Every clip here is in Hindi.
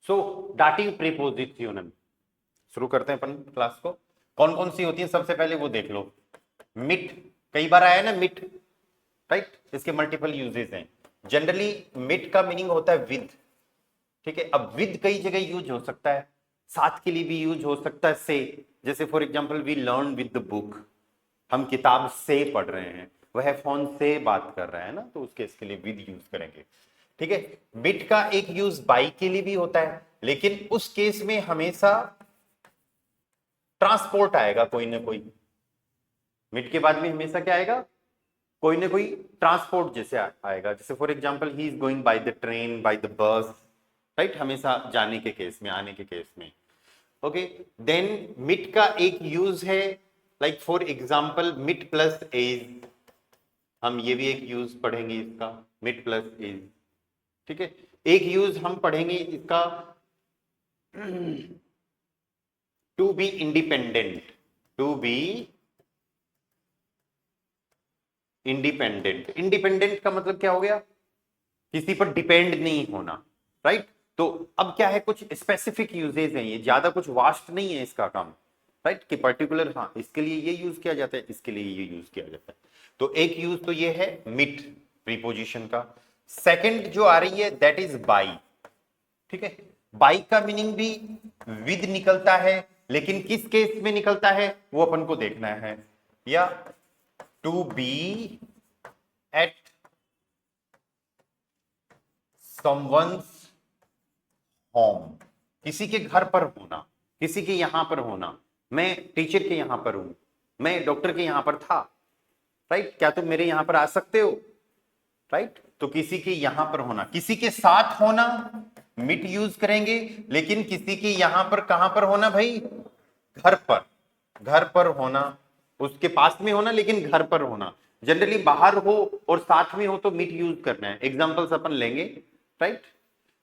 सो डाटिव प्रीपोजिशनल शुरू करते हैं अपन क्लास को। कौन कौन सी होती है सबसे पहले वो देख लो। मिट, कई बार आया ना मिट, राइट, इसके मल्टीपल यूजेस हैं। जनरली मिट का मीनिंग होता है विद, ठीक है। अब विद कई जगह यूज हो सकता है, साथ के लिए भी यूज हो सकता है से, जैसे for example we learn with the book, हम किताब से पढ़ रहे हैं, वह फोन से बात कर रहा है ना, तो उसके इसके लिए विद यूज करेंगे, ठीक है। बिट का एक यूज बाई के लिए भी होता है, लेकिन उस केस में हमेशा ट्रांसपोर्ट आएगा कोई ना कोई। मिट के बाद में हमेशा क्या आएगा, कोई ना कोई ट्रांसपोर्ट जैसे आएगा, जैसे for example he is going by the train, bye the बस, राइट, हमेशा जाने के केस में, आने के केस में। ओके, देन मिट का एक यूज है, लाइक फॉर एग्जांपल मिट प्लस एज, हम ये भी एक यूज पढ़ेंगे इसका, मिट प्लस एज, ठीक है। एक यूज हम पढ़ेंगे इसका to be independent, to be independent. Independent का मतलब क्या हो गया, किसी पर डिपेंड नहीं होना, राइट। तो अब क्या है, कुछ स्पेसिफिक यूजेज हैं, ये ज्यादा कुछ वास्ट नहीं है इसका काम, राइट, कि पर्टिकुलर हाँ इसके लिए ये यूज किया जाता है, इसके लिए ये यूज किया जाता है। तो एक यूज तो ये है मिट प्रीपोजिशन का। सेकंड जो आ रही है दैट इज बाई, ठीक है। बाई का मीनिंग भी विद निकलता है, लेकिन किस केस में निकलता है वो अपन को देखना है। या to be at someone's home, किसी के घर पर होना, किसी के यहां पर होना। मैं टीचर के यहां पर हूं, मैं डॉक्टर के यहां पर था, राइट, क्या तुम मेरे यहां पर आ सकते हो, राइट। तो किसी के यहां पर होना, किसी के साथ होना मिट यूज करेंगे, लेकिन किसी के यहां पर कहां पर होना भाई, घर पर, घर पर होना, उसके पास में होना लेकिन घर पर होना। जनरली बाहर हो और साथ में हो तो मिट यूज करना है, एग्जांपल्स अपन लेंगे, राइट।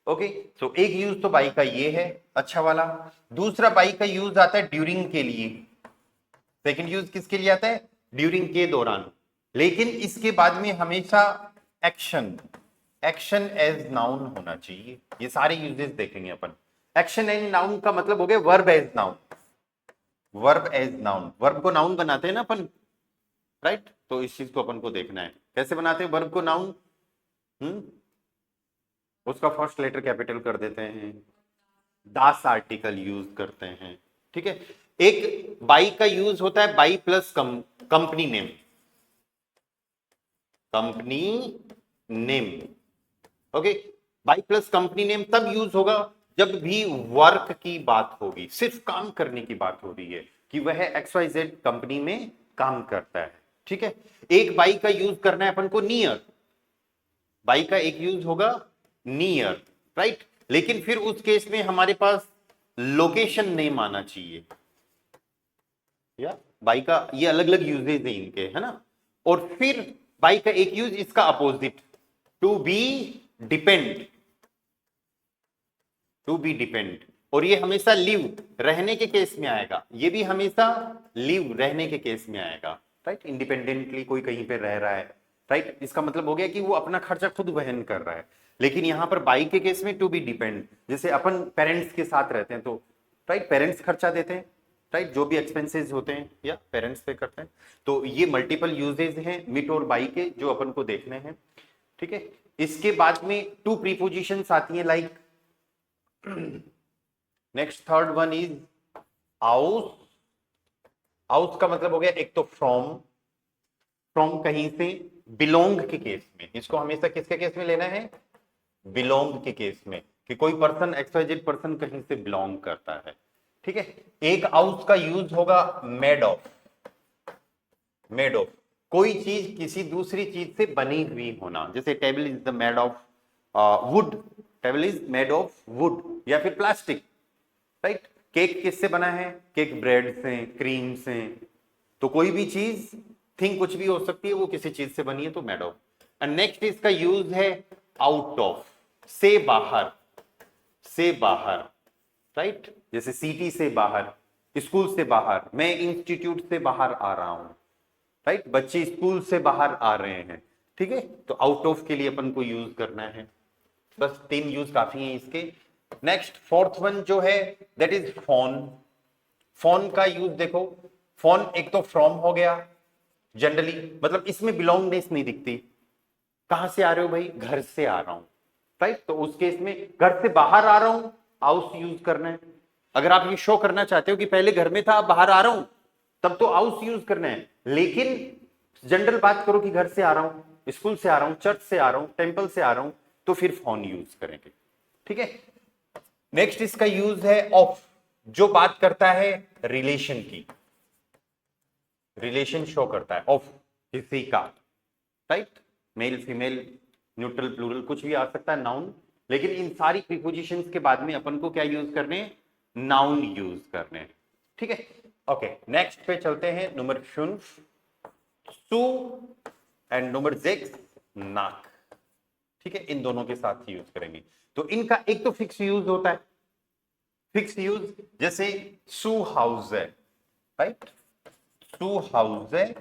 ओके, सो एक यूज तो बाई का ये है, अच्छा वाला। दूसरा बाई का यूज आता है ड्यूरिंग के लिए। सेकंड यूज किसके लिए आता है, ड्यूरिंग के दौरान, लेकिन इसके बाद में हमेशा एक्शन, एक्शन एज नाउन होना चाहिए। ये सारे यूजेस देखेंगे अपन। एक्शन एज नाउन का मतलब हो गया verb as noun, verb as noun, verb को नाउन बनाते हैं ना अपन, राइट। तो इस चीज को अपन को देखना है कैसे बनाते हैं वर्ब को नाउन। उसका फर्स्ट लेटर कैपिटल कर देते हैं, दास आर्टिकल यूज करते हैं, ठीक है। एक बाई का यूज होता है बाई plus company name, company name, okay. By plus company name तब यूज होगा जब भी वर्क की बात होगी, सिर्फ काम करने की बात हो रही है कि वह XYZ कंपनी में काम करता है, ठीक है। एक बाई का यूज करना है अपन को नियर, बाई का एक यूज होगा नियर, राइट, लेकिन फिर उस केस में हमारे पास लोकेशन नेम आना चाहिए। या बाई का ये अलग अलग यूजेज है इनके, है ना। और फिर बाई का एक यूज इसका opposite, to be depend, to be depend, और ये हमेशा लिव रहने के केस में आएगा, ये भी हमेशा लिव रहने के केस में आएगा, राइट। इंडिपेंडेंटली कोई कहीं पे रह रहा है, राइट, इसका मतलब हो गया कि वो अपना खर्चा खुद वहन कर रहा है। लेकिन यहां पर बाई के केस में टू बी डिपेंड, जैसे अपन पेरेंट्स के साथ रहते हैं तो, राइट, पेरेंट्स खर्चा देते हैं, राइट, जो भी एक्सपेंसेस होते हैं या पेरेंट्स पे करते हैं। तो ये मल्टीपल यूजेज हैं मिट और बाई के जो अपन को देखने हैं, ठीक है। इसके बाद में टू प्रीपोजिशंस आती हैं, like next third one is आउस। आउस का मतलब हो गया एक तो फ्रॉम, फ्रॉम कहीं से, बिलोंग के केस में, इसको हमेशा किसके केस में लेना है, बिलोंग के केस में, कि कोई पर्सन XYZ पर्सन कहीं से बिलोंग करता है, ठीक है। एक आउस का यूज होगा मेड ऑफ, मेड ऑफ, कोई चीज किसी दूसरी चीज से बनी हुई होना, जैसे table is the made of would, table is made of would, या फिर प्लास्टिक, राइट। केक किससे बना है, केक ब्रेड से, क्रीम से, तो कोई भी चीज, थिंग कुछ भी हो सकती है, वो किसी चीज से बनी है तो मेड ऑफ। एंड नेक्स्ट इसका यूज है आउट ऑफ, से बाहर, से बाहर, राइट, जैसे सिटी से बाहर, स्कूल से बाहर, मैं इंस्टीट्यूट से बाहर आ रहा हूं, राइट, बच्चे स्कूल से बाहर आ रहे हैं, ठीक है। तो आउट ऑफ के लिए अपन को यूज करना है, बस 3 यूज काफी हैं इसके। नेक्स्ट फोर्थ वन जो है दैट इज फोन। फोन का यूज देखो, फोन एक तो फ्रॉम हो गया जनरली, मतलब इसमें बिलोंगनेस नहीं दिखती। कहां से आ रहे हो भाई? घर से आ रहा हूं, राइट। तो उस केस में घर से बाहर आ रहा हूं, हाउस यूज करना है। अगर आप ये शो करना चाहते हो कि पहले घर में था अब बाहर आ रहा हूं, तब तो हाउस यूज करना है। लेकिन जनरल बात करो कि घर से आ रहा हूं, स्कूल से आ रहा हूं, चर्च से आ रहा हूं, टेंपल से आ रहा हूं, तो फिर फोन यूज करेंगे, ठीक है। नेक्स्ट इसका यूज है ऑफ, जो बात करता है रिलेशन की, रिलेशन शो करता है ऑफ किसी का, right. Male female neutral plural कुछ भी आ सकता है, नाउन। लेकिन इन सारी प्रीपोजिशंस के बाद में अपन को क्या यूज करने हैं? नाउन यूज करने हैं, ठीक है। ओके, नेक्स्ट पे चलते हैं। नंबर 5 सू एंड नंबर 6 नाक, ठीक है। इन दोनों के साथ यूज करेंगे। तो इनका एक तो फिक्स यूज होता है, फिक्स यूज जैसे सू हाउस है, राइट, सू हाउस है,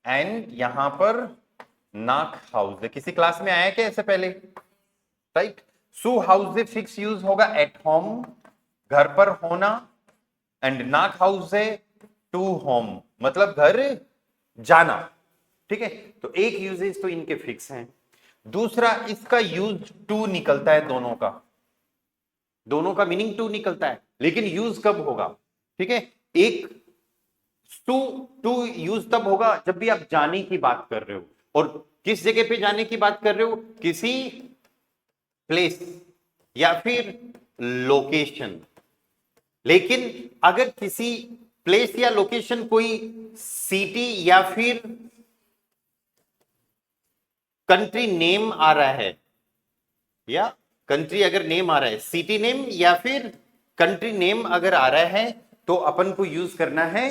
एंड यहां पर नाक हाउस है। किसी क्लास में आया क्या ऐसे पहले? राइट। सू हाउस है फिक्स यूज होगा एट होम, घर पर होना, एंड नाक हाउस है टू होम, मतलब घर जाना, ठीक है। तो एक यूजेज तो इनके फिक्स हैं। दूसरा इसका यूज टू निकलता है, दोनों का मीनिंग टू निकलता है, लेकिन यूज कब होगा? ठीक है, एक टू टू यूज तब होगा जब भी आप जाने की बात कर रहे हो। और किस जगह पे जाने की बात कर रहे हो? किसी प्लेस या फिर लोकेशन। लेकिन अगर किसी प्लेस या लोकेशन कोई सिटी या फिर कंट्री नेम आ रहा है, या कंट्री अगर नेम आ रहा है, सिटी नेम या फिर कंट्री नेम अगर आ रहा है, तो अपन को यूज करना है,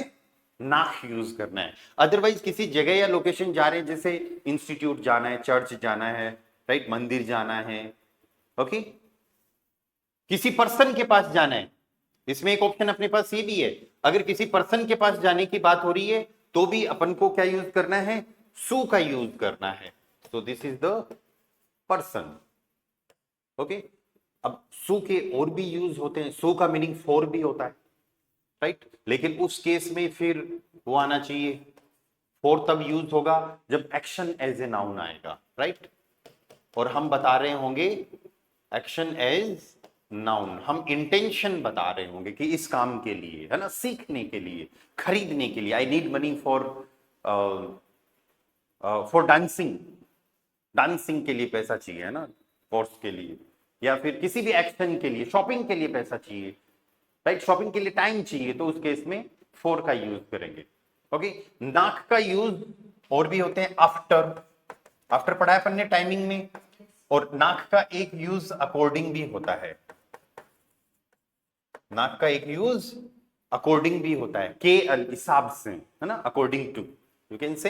नाक यूज करना है। अदरवाइज किसी जगह या लोकेशन जा रहे हैं, जैसे इंस्टीट्यूट जाना है, चर्च जाना है, राइट, मंदिर जाना है, ओके, किसी पर्सन के पास जाना है, इसमें एक ऑप्शन अपने पास ये भी है। अगर किसी पर्सन के पास जाने की बात हो रही है तो भी अपन को क्या यूज करना है? सू का यूज करना है। तो this is the person, okay. अब सू के और भी यूज होते हैं, सू का मीनिंग फॉर भी होता है, राइट। लेकिन उस केस में फिर वो आना चाहिए, फॉर तब यूज होगा जब एक्शन एज ए नाउन आएगा, राइट। और हम बता रहे होंगे एक्शन एज नाउन, हम इंटेंशन बता रहे होंगे कि इस काम के लिए, है ना, सीखने के लिए, खरीदने के लिए, I need money for dancing, dancing के लिए पैसा चाहिए, है ना, कोर्स के लिए, या फिर किसी भी एक्शन के लिए, शॉपिंग के लिए पैसा चाहिए, राइट, शॉपिंग के लिए टाइम चाहिए, तो उस केस में फॉर का यूज करेंगे, ओके। नाक का यूज और भी होते हैं, आफ्टर, आफ्टर पढ़ा है अपन ने टाइमिंग में। और नाक का एक यूज अकॉर्डिंग भी होता है, नाक का एक यूज अकॉर्डिंग भी होता है, के हिसाब से, है ना, according to, you can say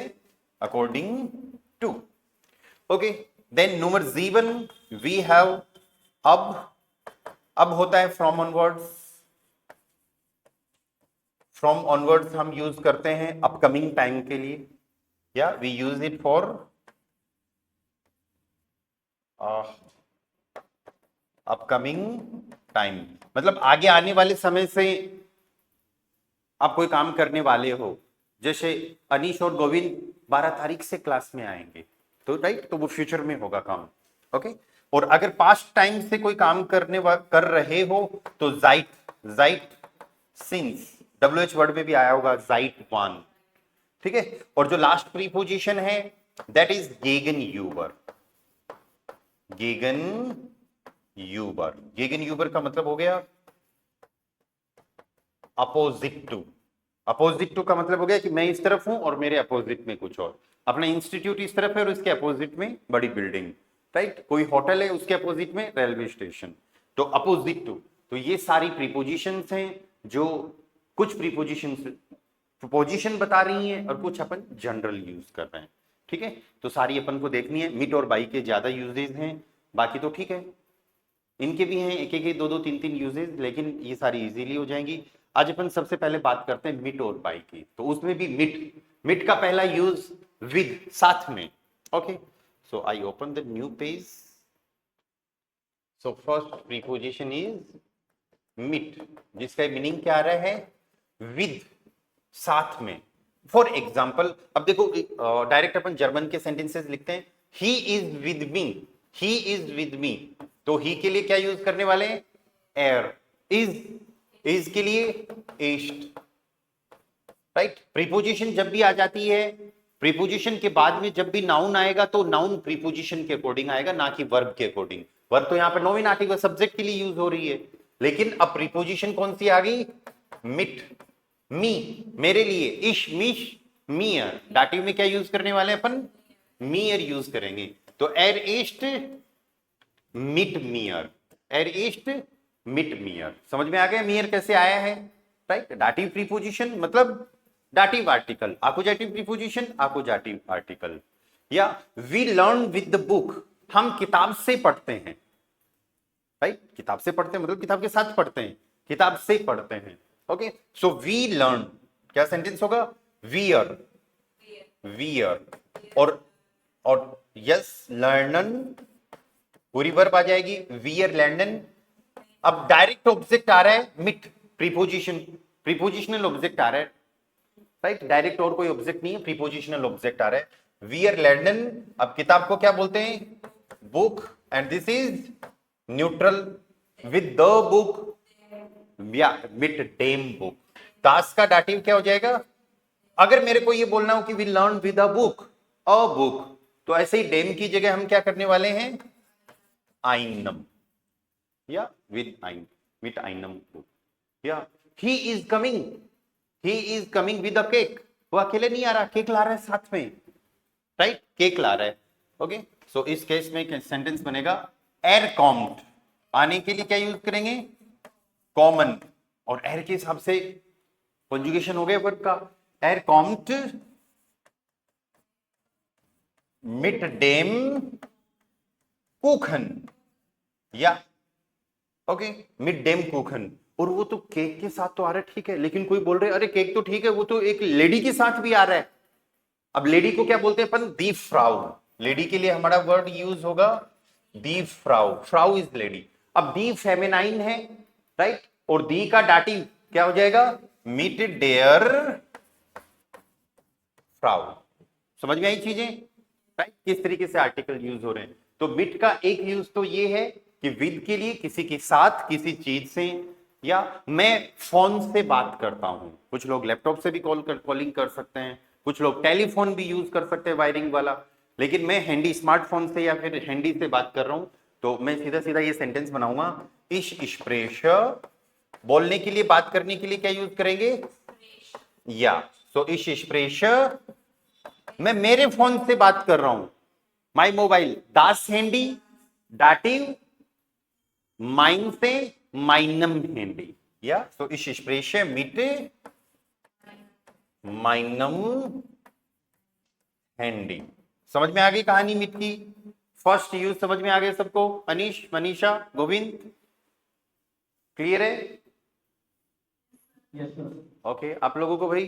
according to, okay. Then number 7 we have अब होता है फ्रॉम ऑनवर्ड्स, फ्रॉम ऑनवर्ड्स हम यूज करते हैं अपकमिंग टाइम के लिए, या we use it for upcoming time, मतलब आगे आने वाले समय से आप कोई काम करने वाले हो। जैसे अनीश और गोविंद 12 तारीख से क्लास में आएंगे, तो राइट, तो वो फ्यूचर में होगा काम, ओके। और अगर पास्ट टाइम से कोई काम कर रहे हो तो जाइट, जाइट सिंस, WH वर्ड में भी आया होगा जाइट वन, ठीक है। और जो लास्ट प्रीपोजिशन है दैट इज गेगन यूबर, गेगन यूबर, गेगन यूबर का मतलब हो गया अपोजिट टू, अपोजिट टू का मतलब हो गया कि मैं इस तरफ हूं और मेरे अपोजिट में कुछ और, अपना इंस्टीट्यूट इस तरफ है और इसके अपोजिट में बड़ी बिल्डिंग, राइट, कोई होटल है उसके अपोजिट में रेलवे स्टेशन, तो अपोजिट टू। तो ये सारी प्रीपोजिशंस हैं जो कुछ प्रीपोजिशंस पोजीशन बता रही हैं और कुछ अपन जनरल यूज कर रहे हैं, ठीक है। तो सारी अपन को देखनी है, मिट और बाई के ज्यादा यूजेज हैं, बाकी तो ठीक है, इनके भी हैं एक एक, दो दो, तीन तीन यूजेज, लेकिन ये सारी इजीली हो जाएंगी। आज अपन सबसे पहले बात करते हैं मिट और बाई की, तो उसमें भी मिट, मिट का पहला यूज विद, साथ में, okay. So I open the new page, so first preposition is मिट, जिसका मीनिंग क्या आ रहा है, विद, साथ में। फॉर एग्जाम्पल अब देखो, डायरेक्ट अपन जर्मन के सेंटेंसेस लिखते हैं, he is with me, he is with me, तो ही के लिए क्या यूज करने वाले हैं, एर। इज के लिए इस्ट, राइट। प्रीपोजिशन जब भी आ जाती है, प्रीपोजिशन के बाद में जब भी नाउन आएगा तो नाउन प्रीपोजिशन के अकॉर्डिंग आएगा, ना कि वर्ब के अकॉर्डिंग। वर्ब तो यहाँ पे नॉमिन आर्टिकल सब्जेक्ट के लिए यूज हो रही है, लेकिन अब प्रीपोजिशन कौन सी आ गई, मिट, मी, मेरे लिए, इश, मिश, मियर। डाटिव में क्या यूज करने वाले हैं अपन, मियर यूज करेंगे। तो एर ईस्ट मिट मियर, एर ईस्ट मिट मियर। समझ में आ गया मियर कैसे आया है, राइट। डाटिव प्रीपोजिशन मतलब डाटिव आर्टिकल, आकुजाटिव प्रीपोजिशन आकुजाटिव आर्टिकल। या we learn with the book, हम किताब से पढ़ते हैं, राइट। किताब से पढ़ते हैं मतलब किताब के साथ पढ़ते हैं, किताब से पढ़ते हैं। ओके, सो वी लर्न, क्या सेंटेंस होगा, वियर, वियर, और यस लर्नन पूरी वर्ब आ जाएगी, वियर लर्नन। अब डायरेक्ट ऑब्जेक्ट आ रहा है मिट, प्रीपोजिशन, प्रीपोजिशनल ऑब्जेक्ट आ रहा है, राइट। डायरेक्ट और कोई ऑब्जेक्ट नहीं है, प्रीपोजिशनल ऑब्जेक्ट आ रहा है, वियर लर्नन। अब किताब को क्या बोलते हैं, book, and this is neutral, with the book या विद डेम बुक। दास का डाटिव क्या हो जाएगा, अगर मेरे को ये बोलना हो कि we learn with a book, तो ऐसे ही डेम की जगह हम क्या करने वाले हैं, आइनम, या विद आइन, विद आइनम बुक। या he is coming, he is coming with a cake, वो अकेले नहीं आ रहा, केक ला रहा है साथ में, राइट, केक ला रहा है। ओके, सो इस केस में सेंटेंस बनेगा, एर कॉम्ड, आने के लिए क्या यूज करेंगे, कॉमन, और एर के हिसाब से कंजुगेशन हो गया वर्ब का, एर कॉम्ड मिट डेम कुखन, या ओके, मिड डेम कुखन। और वो तो केक के साथ तो आ रहा है, ठीक है, लेकिन कोई बोल रहे अरे केक तो ठीक है, वो तो एक लेडी के साथ भी आ रहा है। अब लेडी को क्या बोलते हैं अपन, दी फ्राउ, लेडी के लिए हमारा वर्ड यूज होगा दी फ्राउ, फ्राउ इज लेडी। अब दी फेमिनाइन है, राइट, और दी का डाटिव क्या हो जाएगा, मीट डेयर फ्राउ। समझ में आई चीजें, राइट, किस तरीके से आर्टिकल यूज हो रहे हैं। तो मिट का एक यूज तो ये है कि विद के लिए किसी के साथ, किसी चीज से, या मैं फोन से बात करता हूं, कुछ लोग लैपटॉप से भी कॉलिंग कर सकते हैं, कुछ लोग टेलीफोन भी यूज कर सकते हैं वायरिंग वाला, लेकिन मैं हैंडी स्मार्टफोन से या फिर हैंडी से बात कर रहा हूं, तो मैं सीधा सीधा ये सेंटेंस बनाऊंगा, इश स्प्रेश, बोलने के लिए, बात करने के लिए क्या यूज करेंगे, या, सो इश स्प्रेश, मैं मेरे फोन से बात कर रहा हूं, my mobile, Das handy, dative, mine से माइनम हैंडी, या, सो इश स्प्रेश मिट माइनम हैंडी। समझ में आ गई कहानी मिट की, फर्स्ट यूज समझ में आ गया सबको, अनीश, मनीषा, गोविंद, क्लियर है, ओके, आप लोगों को भाई,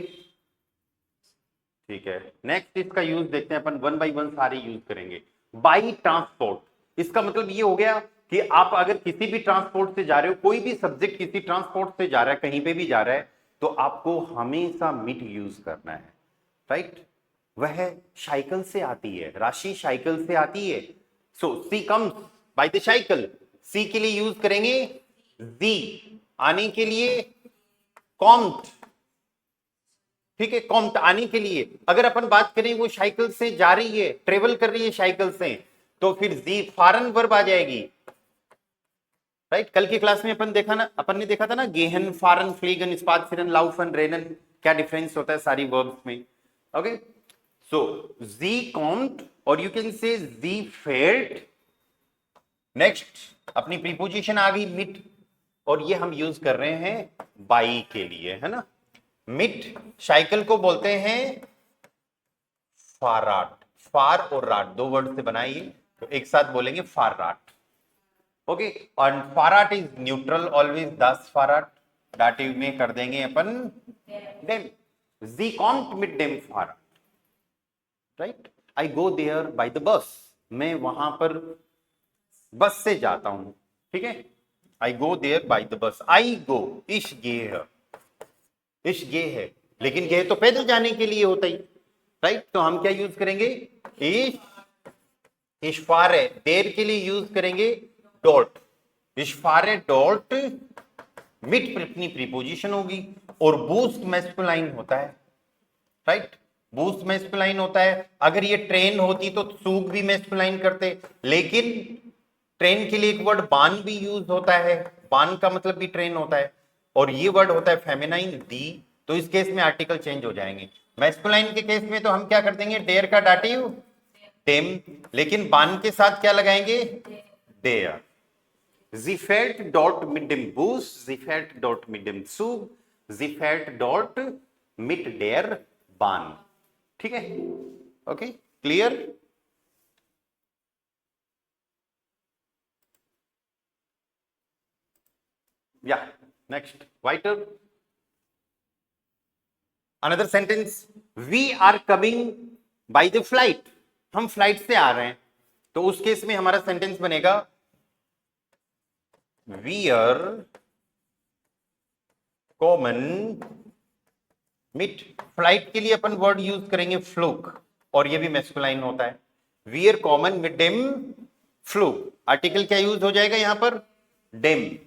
ठीक है। नेक्स्ट इसका यूज देखते हैं अपन, वन बाय वन सारे यूज करेंगे। बाई ट्रांसपोर्ट, इसका मतलब ये हो गया कि आप अगर किसी भी ट्रांसपोर्ट से जा रहे हो, कोई भी सब्जेक्ट किसी ट्रांसपोर्ट से जा रहा है, कहीं पे भी जा रहा है, तो आपको हमेशा मिट यूज करना है, राइट। वह साइकिल से आती है, राशि साइकिल से आती है, सो सी कम्स बाय द साइकिल, सी के लिए यूज करेंगे जी, आने के लिए कॉम्ट, ठीक है, कॉम्ट आने के लिए। अगर अपन बात करें वो साइकिल से जा रही है, ट्रेवल कर रही है साइकिल से, तो फिर जी फारन वर्ब आ जाएगी, राइट। कल की क्लास में अपन ने देखा था ना, गेहन, फारन, फ्लीगन, स्पात, फिरन, लाउफन, रेनन, क्या डिफरेंस होता है सारी वर्ब्स में। ओके, सो जी कॉम्ट, और यू कैन से जी फेल्ट। नेक्स्ट अपनी प्रीपोजिशन आ गई मिट, और ये हम यूज कर रहे हैं बाई के लिए, है ना। मिट साइकिल को बोलते हैं फाराट, फार और राट दो वर्ड से बनाइए, तो एक साथ बोलेंगे फाराट, ओके। और फाराट इज न्यूट्रल, ऑलवेज दस फाराट, डाटिव में कर देंगे अपन डेम, जी कॉम्ट मिट डेम फाराट, right. I go there by the bus, मैं वहां पर बस से जाता हूं, ठीक है, I go there by the bus, I गो, इश गेह, इश गेह है, लेकिन गेह तो पैदल जाने के लिए होता ही, राइट। तो हम क्या यूज करेंगे, इश, इशफारे, देर के लिए यूज करेंगे डॉट, इशफारे डॉट, मिट अपनी प्रीपोजिशन होगी, और बूस्ट मैस्कुलाइन होता है, राइट, बूस्ट मैस्कुलाइन होता है। अगर ये ट्रेन होती तो सूग भी मैस्कुलाइन करते, लेकिन ट्रेन के लिए एक वर्ड बान भी यूज होता है, बान का मतलब भी ट्रेन होता है, और ये वर्ड होता है फेमिनाइन दी, तो इस केस में आर्टिकल चेंज हो जाएंगे। मैस्कुलाइन के केस में तो हम क्या कर देंगे, डेयर का डाटिव डेम, लेकिन बान के साथ क्या लगाएंगे, dare. Sie fährt dort mit dem Bus, sie fährt dort mit dem Zug, sie fährt dort mit der Bahn. ठीक है, ओके, क्लियर। या next, weiter. Another sentence, we are coming by the flight. हम फ्लाइट से आ रहे हैं, तो उस केस में हमारा सेंटेंस बनेगा we are कॉमन मिट, फ्लाइट के लिए अपन वर्ड यूज करेंगे फ्लूक, और ये भी मैस्कुलाइन होता है, वी आर कॉमन मिड डेम फ्लूक, आर्टिकल क्या यूज हो जाएगा यहां पर, डेम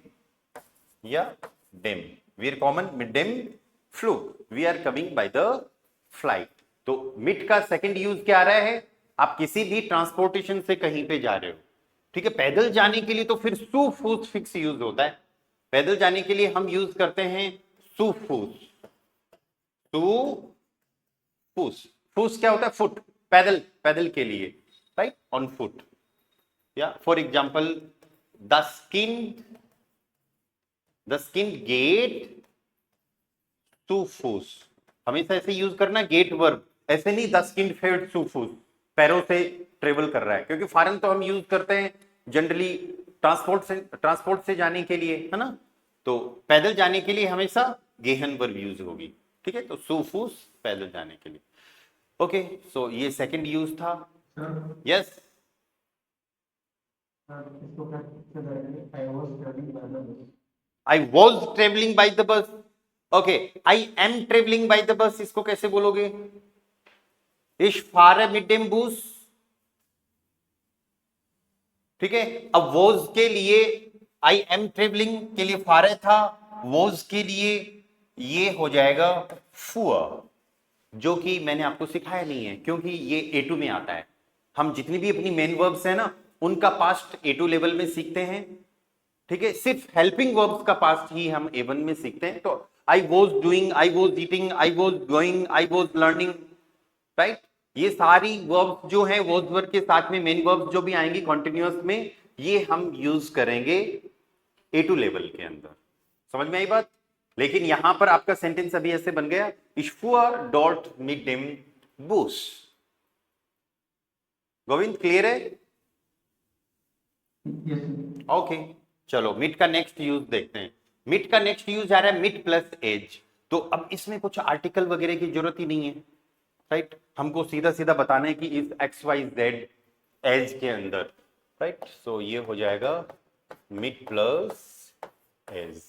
या डेम, वी आर कॉमन मिड डेम फ्लूक, we are coming by the flight. तो मिट का सेकंड यूज क्या आ रहा है, आप किसी भी ट्रांसपोर्टेशन से कहीं पे जा रहे हो, ठीक है, पैदल जाने के लिए तो फिर सूफूस फिक्स यूज होता है, पैदल जाने के लिए हम यूज करते हैं सूफूस, फूस, फूस क्या होता है, फुट, पैदल, पैदल के लिए, राइट, ऑन फुट। या फॉर एग्जाम्पल द स्किन गेट टू फूस, हमेशा ऐसे यूज करना गेट वर्ब, ऐसे नहीं द स्किन फेड टू फूस, पैरों से ट्रेवल कर रहा है, क्योंकि फॉरेन तो हम यूज करते हैं जनरली ट्रांसपोर्ट से जाने के लिए, है ना, तो पैदल जाने के लिए हमेशा गेहन वर्ब यूज होगी, ठीक है, तो सूफूस पैदल जाने के लिए। ओके, सो ये सेकंड यूज था। Yes, I was travelling by the bus, okay, I am travelling by the bus, इसको कैसे बोलोगे, इश फारे मिड डेम बूस, ठीक है। अब वॉज के लिए आई एम ट्रेवलिंग के लिए फारे था, वॉज के लिए ये हो जाएगा फुआ, जो कि मैंने आपको सिखाया नहीं है, क्योंकि ये A2 में आता है, हम जितनी भी अपनी मेन वर्ब्स है ना, उनका पास्ट A2 लेवल में सीखते हैं, ठीक है, सिर्फ हेल्पिंग वर्ब्स का पास्ट ही हम A1 में सीखते हैं। तो I was doing, I was eating, I was going, I was learning, right, ये सारी वर्ब्स जो है वॉज वर्ब के साथ में मेन वर्ब्स जो भी आएंगी कॉन्टिन्यूअस में, ये हम यूज करेंगे A2 लेवल के अंदर, समझ में आई बात। लेकिन यहां पर आपका सेंटेंस अभी ऐसे बन गया, इश्फुआ डॉट मिड डेम बूस। गोविंद क्लियर है, ओके, चलो मिट का नेक्स्ट यूज देखते हैं। मिट का नेक्स्ट यूज आ रहा है मिट प्लस एज, तो अब इसमें कुछ आर्टिकल वगैरह की जरूरत ही नहीं है, राइट, हमको सीधा सीधा बताना है कि इस एक्स वाई जेड एज के अंदर, राइट, सो ये हो जाएगा मिट प्लस एज,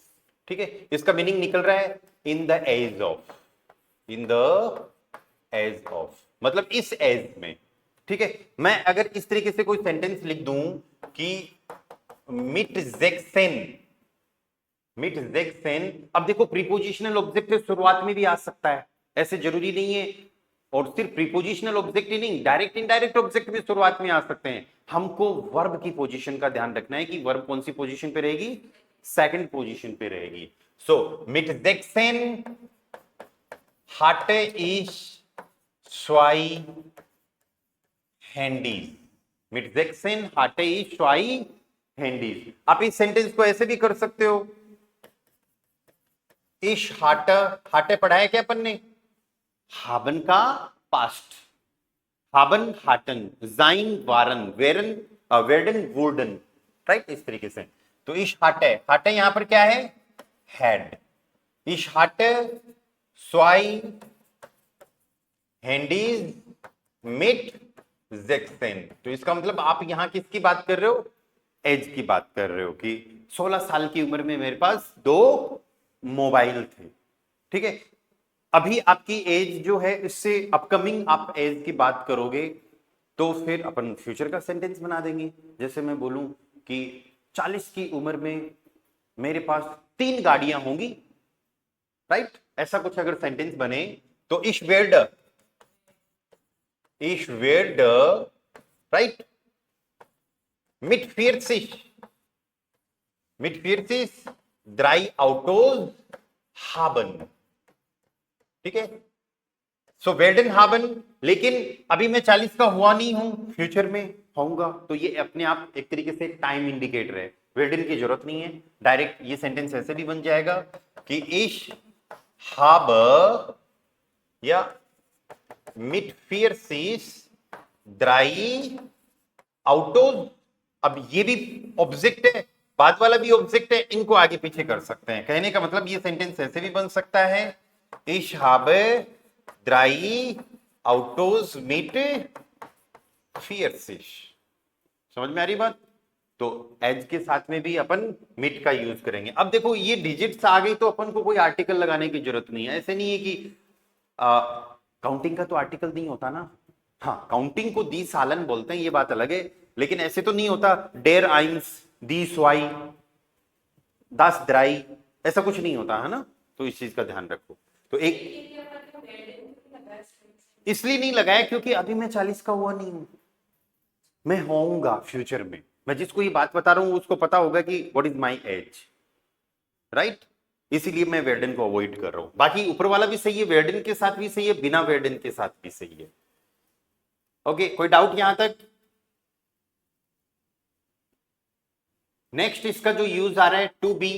ठीक है, इसका मीनिंग निकल रहा है in the age of, in the age of मतलब इस एज में, ठीक है। मैं अगर इस तरीके से कोई सेंटेंस लिख दूं कि मिट जेक्सेन, मिट जेक्सेन, अब देखो प्रीपोजिशनल ऑब्जेक्ट शुरुआत में भी आ सकता है, ऐसे जरूरी नहीं है, और सिर्फ प्रीपोजिशनल ऑब्जेक्ट ही नहीं, डायरेक्ट इनडायरेक्ट ऑब्जेक्ट भी शुरुआत में आ सकते हैं। हमको वर्ब की पोजीशन का ध्यान रखना है कि वर्ब कौन सी पोजीशन पे रहेगी, सेकंड पोजीशन पे रहेगी। सो मिट जेक्सेन hatte ich zwei Handys, mit 16 hatte ich zwei Handys। आप इस सेंटेंस को ऐसे भी कर सकते हो, इश हाटे, हाटे पढ़ा है क्या अपन ने, हाबन का पास्ट, हाबन हाटन, जाइन वारन, वेरन वेडन वुडन, राइट, इस तरीके से। तो इश हाटे, हाटे यहां पर क्या है, हैड, इश हाटे स्वाई हैंडीज मिट जेक्सेन, तो इसका मतलब आप यहां किसकी बात कर रहे हो, एज की बात कर रहे हो कि 16 साल की उम्र में मेरे पास 2 मोबाइल थे, ठीक है। अभी आपकी एज जो है, इससे अपकमिंग आप एज की बात करोगे तो फिर अपन फ्यूचर का सेंटेंस बना देंगे। जैसे मैं बोलूं कि 40 की उम्र में मेरे पास 3 गाड़ियां होंगी, राइट। ऐसा कुछ अगर सेंटेंस बने तो ich werde, right, mit 40 drei Autos haben, ठीक है। सो वेल्डन हाबन, लेकिन अभी मैं 40 का हुआ नहीं हूं, फ्यूचर में होऊंगा, तो ये अपने आप एक तरीके से टाइम इंडिकेटर है, वेल्डन की जरूरत नहीं है। डायरेक्ट ये सेंटेंस ऐसे भी बन जाएगा कि ich habe या mit 40 drei Autos। अब ये भी ऑब्जेक्ट है, बाद वाला भी ऑब्जेक्ट है, इनको आगे पीछे कर सकते हैं। कहने का मतलब ये सेंटेंस ऐसे भी बन सकता है, ich habe 3 Autos mit 40। समझ में आ रही बात? तो एज के साथ में भी अपन मिट का यूज करेंगे। अब देखो ये डिजिट्स आ गई तो अपन को कोई आर्टिकल लगाने की जरूरत नहीं है। ऐसे नहीं है कि काउंटिंग का तो आर्टिकल नहीं होता ना। हाँ, काउंटिंग को दी सालन बोलते हैं, ये बात अलग है, लेकिन ऐसे तो नहीं होता डेर आइंस दी स्वाई दस द्राई, ऐसा कुछ नहीं होता है ना। तो इस चीज का ध्यान रखो। तो एक इसलिए नहीं लगाया क्योंकि अभी मैं 40 का हुआ नहीं हूं, मैं होऊंगा फ्यूचर में। मैं जिसको ये बात बता रहा हूं उसको पता होगा कि what is my age, right. इसीलिए मैं वेर्डन को अवॉइड कर रहा हूं। बाकी ऊपर वाला भी सही है, वेर्डन के साथ भी सही है, बिना वेर्डन के साथ भी सही है। ओके, कोई डाउट यहां तक? नेक्स्ट इसका जो यूज आ रहा है टू बी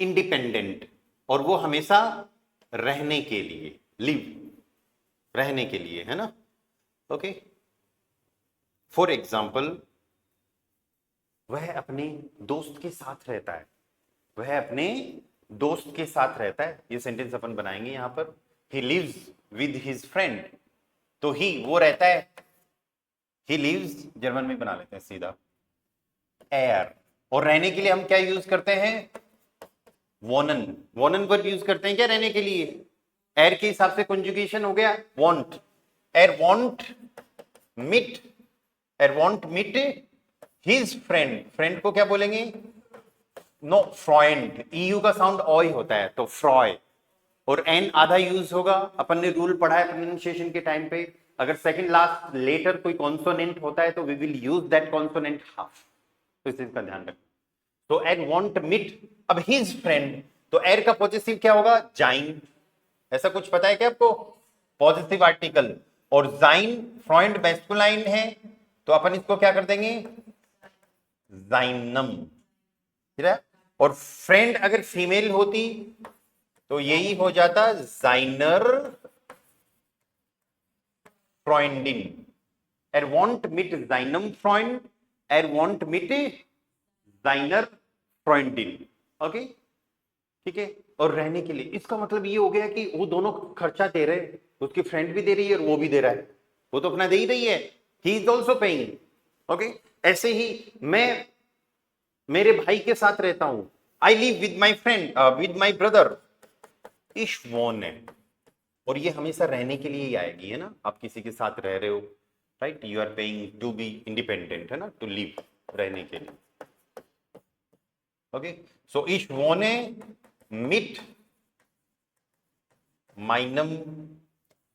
इंडिपेंडेंट, और वो हमेशा रहने के लिए, लिव, रहने के लिए, है ना। ओके, फॉर एग्जाम्पल वह अपने दोस्त के साथ रहता है, वह अपने दोस्त के साथ रहता है, ये सेंटेंस अपन बनाएंगे यहां पर। He lives with his friend, तो ही वो रहता है, ही लिव्स जर्मन में बना लेते हैं सीधा एयर। और रहने के लिए हम क्या यूज करते हैं? वोनन, वोनन वर्ब यूज करते हैं क्या रहने के लिए? एयर के हिसाब से कंजुगेशन हो गया वॉन्ट, एयर वॉन्ट मिट, एयर वॉन्ट मिट हिज फ्रेंड। फ्रेंड को क्या बोलेंगे? नो, फ्रॉइंड, ईयू का साउंड ऑय होता है तो फ्रॉय, और एन आधा यूज होगा। अपन ने रूल पढ़ा है प्रोनाउंसिएशन के टाइम पे, अगर सेकंड लास्ट लेटर कोई कॉन्सोनेंट होता है तो we will use that consonant half, तो इस चीज का ध्यान रखना। तो एड वॉन्ट मिट, अब हिज फ्रेंड, तो एर का पॉजिटिव क्या होगा? जाइन। ऐसा कुछ पता है क्या आपको? पॉजिटिव आर्टिकल, और जाइन फ्रॉइंड मैस्कुलाइन है, तो अपन इसको क्या कर देंगे? जाइनम, ठीक है। और फ्रेंड अगर फीमेल होती तो यही हो जाता जाइनर फ्रॉइंडिन। Er want mit seinem Freund, er want mit seiner Freundin, okay, ठीक है। और रहने के लिए इसका मतलब ये हो गया कि वो दोनों खर्चा दे रहे हैं, उसकी फ्रेंड भी दे रही है और वो भी दे रहा है, वो तो अपना दे ही रही है, he is also paying, okay. ऐसे ही मैं मेरे भाई के साथ रहता हूं, I live with my friend, with my brother, इश वोन है, और ये हमेशा रहने के लिए ही आएगी, है ना। आप किसी के साथ रह रहे हो, right, you are paying to be independent, है ना, टू लिव, रहने के लिए, ओके। सो इश वोने मिट माइनम,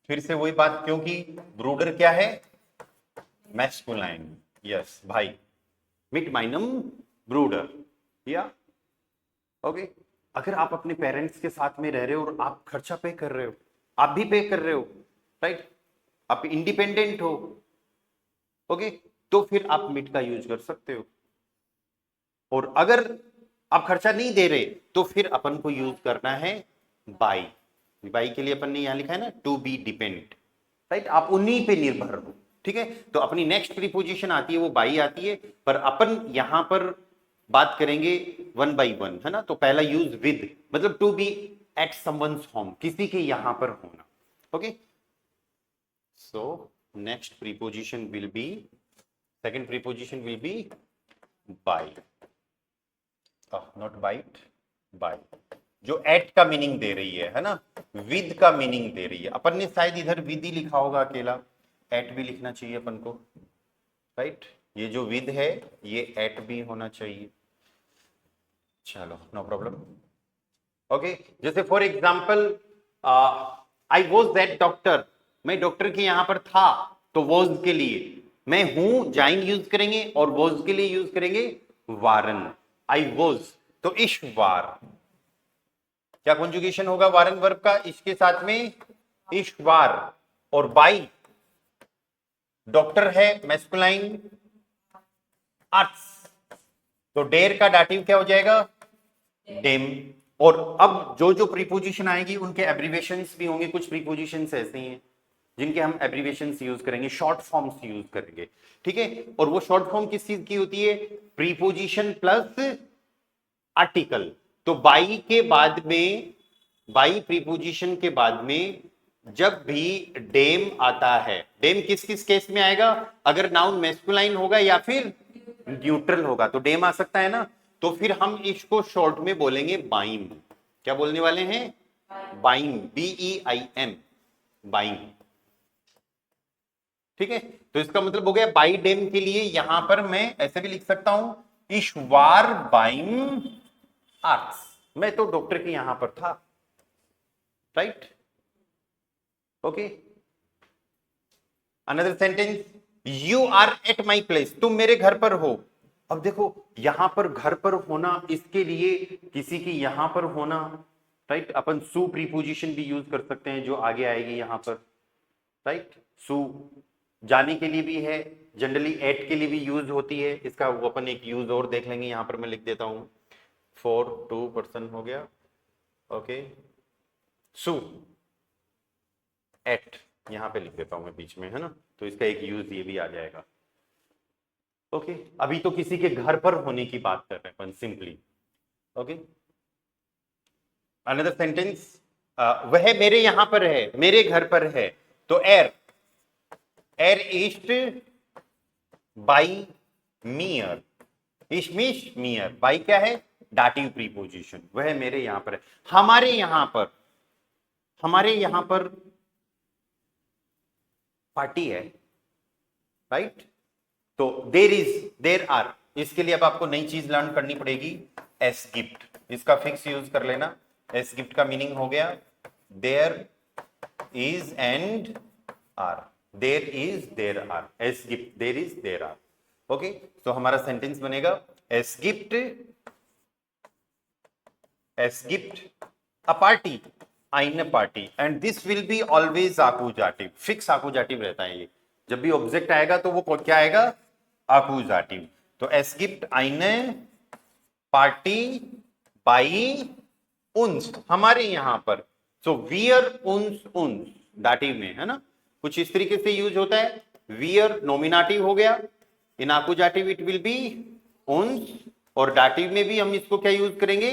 फिर से वही बात, क्योंकि ब्रूडर क्या है? मैस्कुलाइन, यस भाई, मिट माइनम ब्रूडर, या ओके। अगर आप अपने पेरेंट्स के साथ में रह रहे हो और आप खर्चा पे कर रहे हो, आप भी पे कर रहे हो, राइट, आप इंडिपेंडेंट हो, ओके, तो फिर आप मिट का यूज कर सकते हो। और अगर आप खर्चा नहीं दे रहे तो फिर अपन को यूज करना है बाई। बाई के लिए अपन ने यहां लिखा है ना टू बी डिपेंड, राइट, आप उन्हीं पे निर्भर हो, ठीक है। तो अपनी नेक्स्ट प्रीपोजिशन आती है वो बाई आती है, पर अपन यहां पर बात करेंगे वन बाई वन, है ना। तो पहला यूज विद, मतलब to be at someone's home, किसी के यहां पर होना, okay. So next preposition will be, second preposition will be बाई, नॉट बाइट, बाई, जो एट का मीनिंग दे रही है ना, विद का मीनिंग दे रही है। अपन ने शायद इधर विद ही लिखा होगा अकेला, एट भी लिखना चाहिए अपन को, राइट। ये जो विद है ये एट भी होना चाहिए। चलो नो प्रॉब्लम। ओके, जैसे for example I was that doctor, मैं डॉक्टर के यहां पर था, तो वॉज के लिए मैं हूं जाइन यूज करेंगे, और वॉज के लिए यूज करेंगे वारन। आई वॉज, तो इश वार, क्या कॉन्जुगेशन होगा वारन वर्ब का इसके साथ में, इश वार। और बाई, डॉक्टर है मैस्कुलाइन, आर्ट्स, तो डेर का डाटिव क्या हो जाएगा, डेम। और अब जो जो प्रीपोजिशन आएगी उनके एब्रीवेशंस भी होंगे, कुछ प्रीपोजिशंस ऐसे हैं जिनके हम एब्रीवेशंस यूज करेंगे, शॉर्ट फॉर्म्स यूज करेंगे, ठीक है। और वो शॉर्ट फॉर्म किस चीज की होती है, प्रीपोजिशन प्लस आर्टिकल। तो बाई के बाद में, बाई प्रीपोजिशन के बाद में जब भी डेम आता है, डेम किस किस केस में आएगा, अगर नाउन मैस्कुलाइन होगा या फिर न्यूट्रल होगा तो डेम आ सकता है ना। तो फिर हम इसको शॉर्ट में बोलेंगे बाइम। क्या बोलने वाले हैं, बाइम, BEIM, बाइम, ठीक है। तो इसका मतलब हो गया बाई डेम के लिए यहां पर मैं ऐसे भी लिख सकता हूं, ईश्वार बाइम आर्ट्स, मैं तो डॉक्टर के यहां पर था, right. Okay, another sentence, you are at my place, तुम मेरे घर पर हो। अब देखो यहां पर घर पर होना, इसके लिए किसी की यहां पर होना, राइट, अपन सु प्रीपोजिशन भी यूज कर सकते हैं जो आगे आएगी यहां पर, राइट। सु जाने के लिए भी है, जनरली एट के लिए भी यूज होती है, इसका वो अपन एक यूज और देख लेंगे, यहां पर मैं लिख देता हूं, फॉर 2 पर्सन हो गया, ओके, सु एट यहां पे लिख देता हूं मैं बीच में, है ना, तो इसका एक यूज ये भी आ जाएगा। ओके, अभी तो किसी के घर पर होने की बात कर रहे हैं अपन सिंपली। ओके, अनदर सेंटेंस, वह मेरे यहां पर है, मेरे घर पर है, तो एर, एर ईस्ट बाई मियर, इशमिश मियर, बाई क्या है, डाटिव प्रीपोजिशन, वह मेरे यहां पर है, हमारे यहां पर, हमारे यहां पर पार्टी है, राइट। तो देर इज, देर आर, इसके लिए अब आपको नई चीज लर्न करनी पड़ेगी, एस गिफ्ट, इसका फिक्स यूज कर लेना। एस गिफ्ट का मीनिंग हो गया there is and are, there is there are, एस गिफ्ट there is there are. Okay, तो हमारा सेंटेंस बनेगा एस गिफ्ट, एस गिफ्ट अ पार्टी, आइन पार्टी, and this will be always आकुजाटिव, फिक्स आकुजाटिव रहता है ये, जब भी ऑब्जेक्ट आएगा तो वो क्या आएगा, आकुजाटिव। तो एस गिफ्ट आइने पार्टी बाई उन्स, हमारे यहां पर, सो वियर उन्स, उन्स दाटिव में, है ना, कुछ इस तरीके से यूज होता है। वियर नोमिनाटिव हो गया, इन आकुजाटिव इट विल बी उन्स, और डाटिव में भी हम इसको क्या यूज करेंगे,